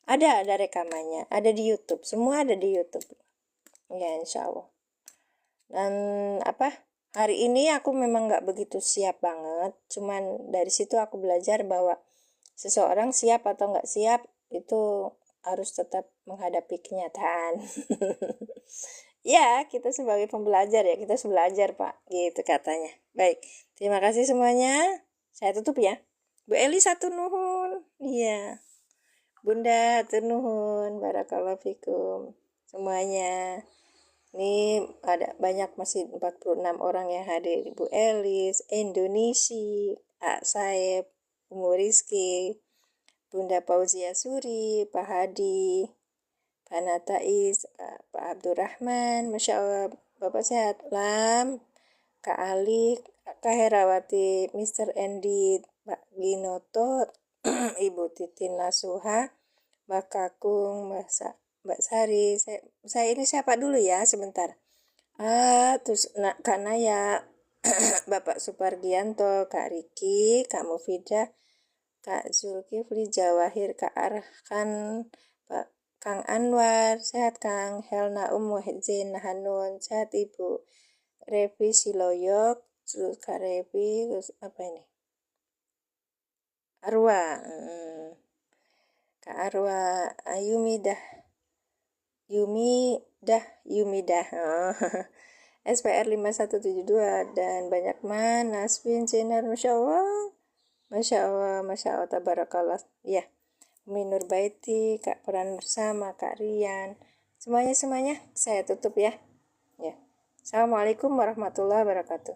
Ada rekamannya, ada di YouTube, semua ada di YouTube ya insya Allah. Dan hari ini aku memang nggak begitu siap banget, cuman dari situ aku belajar bahwa seseorang siap atau nggak siap itu harus tetap menghadapi kenyataan. Ya, kita sebagai pembelajar ya, kita harus belajar Pak, gitu katanya. Baik, terima kasih semuanya, saya tutup ya. Bu Eli satu nuhun, iya. Bunda nuhun, barakallahu fikum semuanya. Ini ada banyak, masih 46 orang yang hadir. Bu Elis, Indonesia, Pak Saib, Umu Rizki, Bunda Pauzia Suri, Pak Hadi, Kak Natais, Pak Abdurrahman, Masya Allah, Bapak sehat. Lam, Kak Ali, Kak Herawati, Mr. Andy, Pak Ginoto, Ibu Titin Nasuha, Mbak Kakung, Mbak Sari. Saya ini siapa dulu ya, sebentar. Terus Kak Naya, Bapak Supargianto, Kak Riki, Kak Mufidah, Kak Zulkifli Jawahir, Kak Arhan, Pak Kang Anwar, sehat Kang Helna Muhyiddin Hanun, sehat Ibu Revi Siloyok, terus Kak Revi, terus apa ini? Arwa, Kak Arwa, Yumidah, oh. SPR 5172 dan banyak Naswin Jenar, Masya Allah, Masya Allah, Masya Allah, Tabarakallah. Ya, Minur Baiti, Kak Peran Bersama, Kak Rian, semuanya saya tutup ya. Ya. Assalamualaikum warahmatullahi wabarakatuh.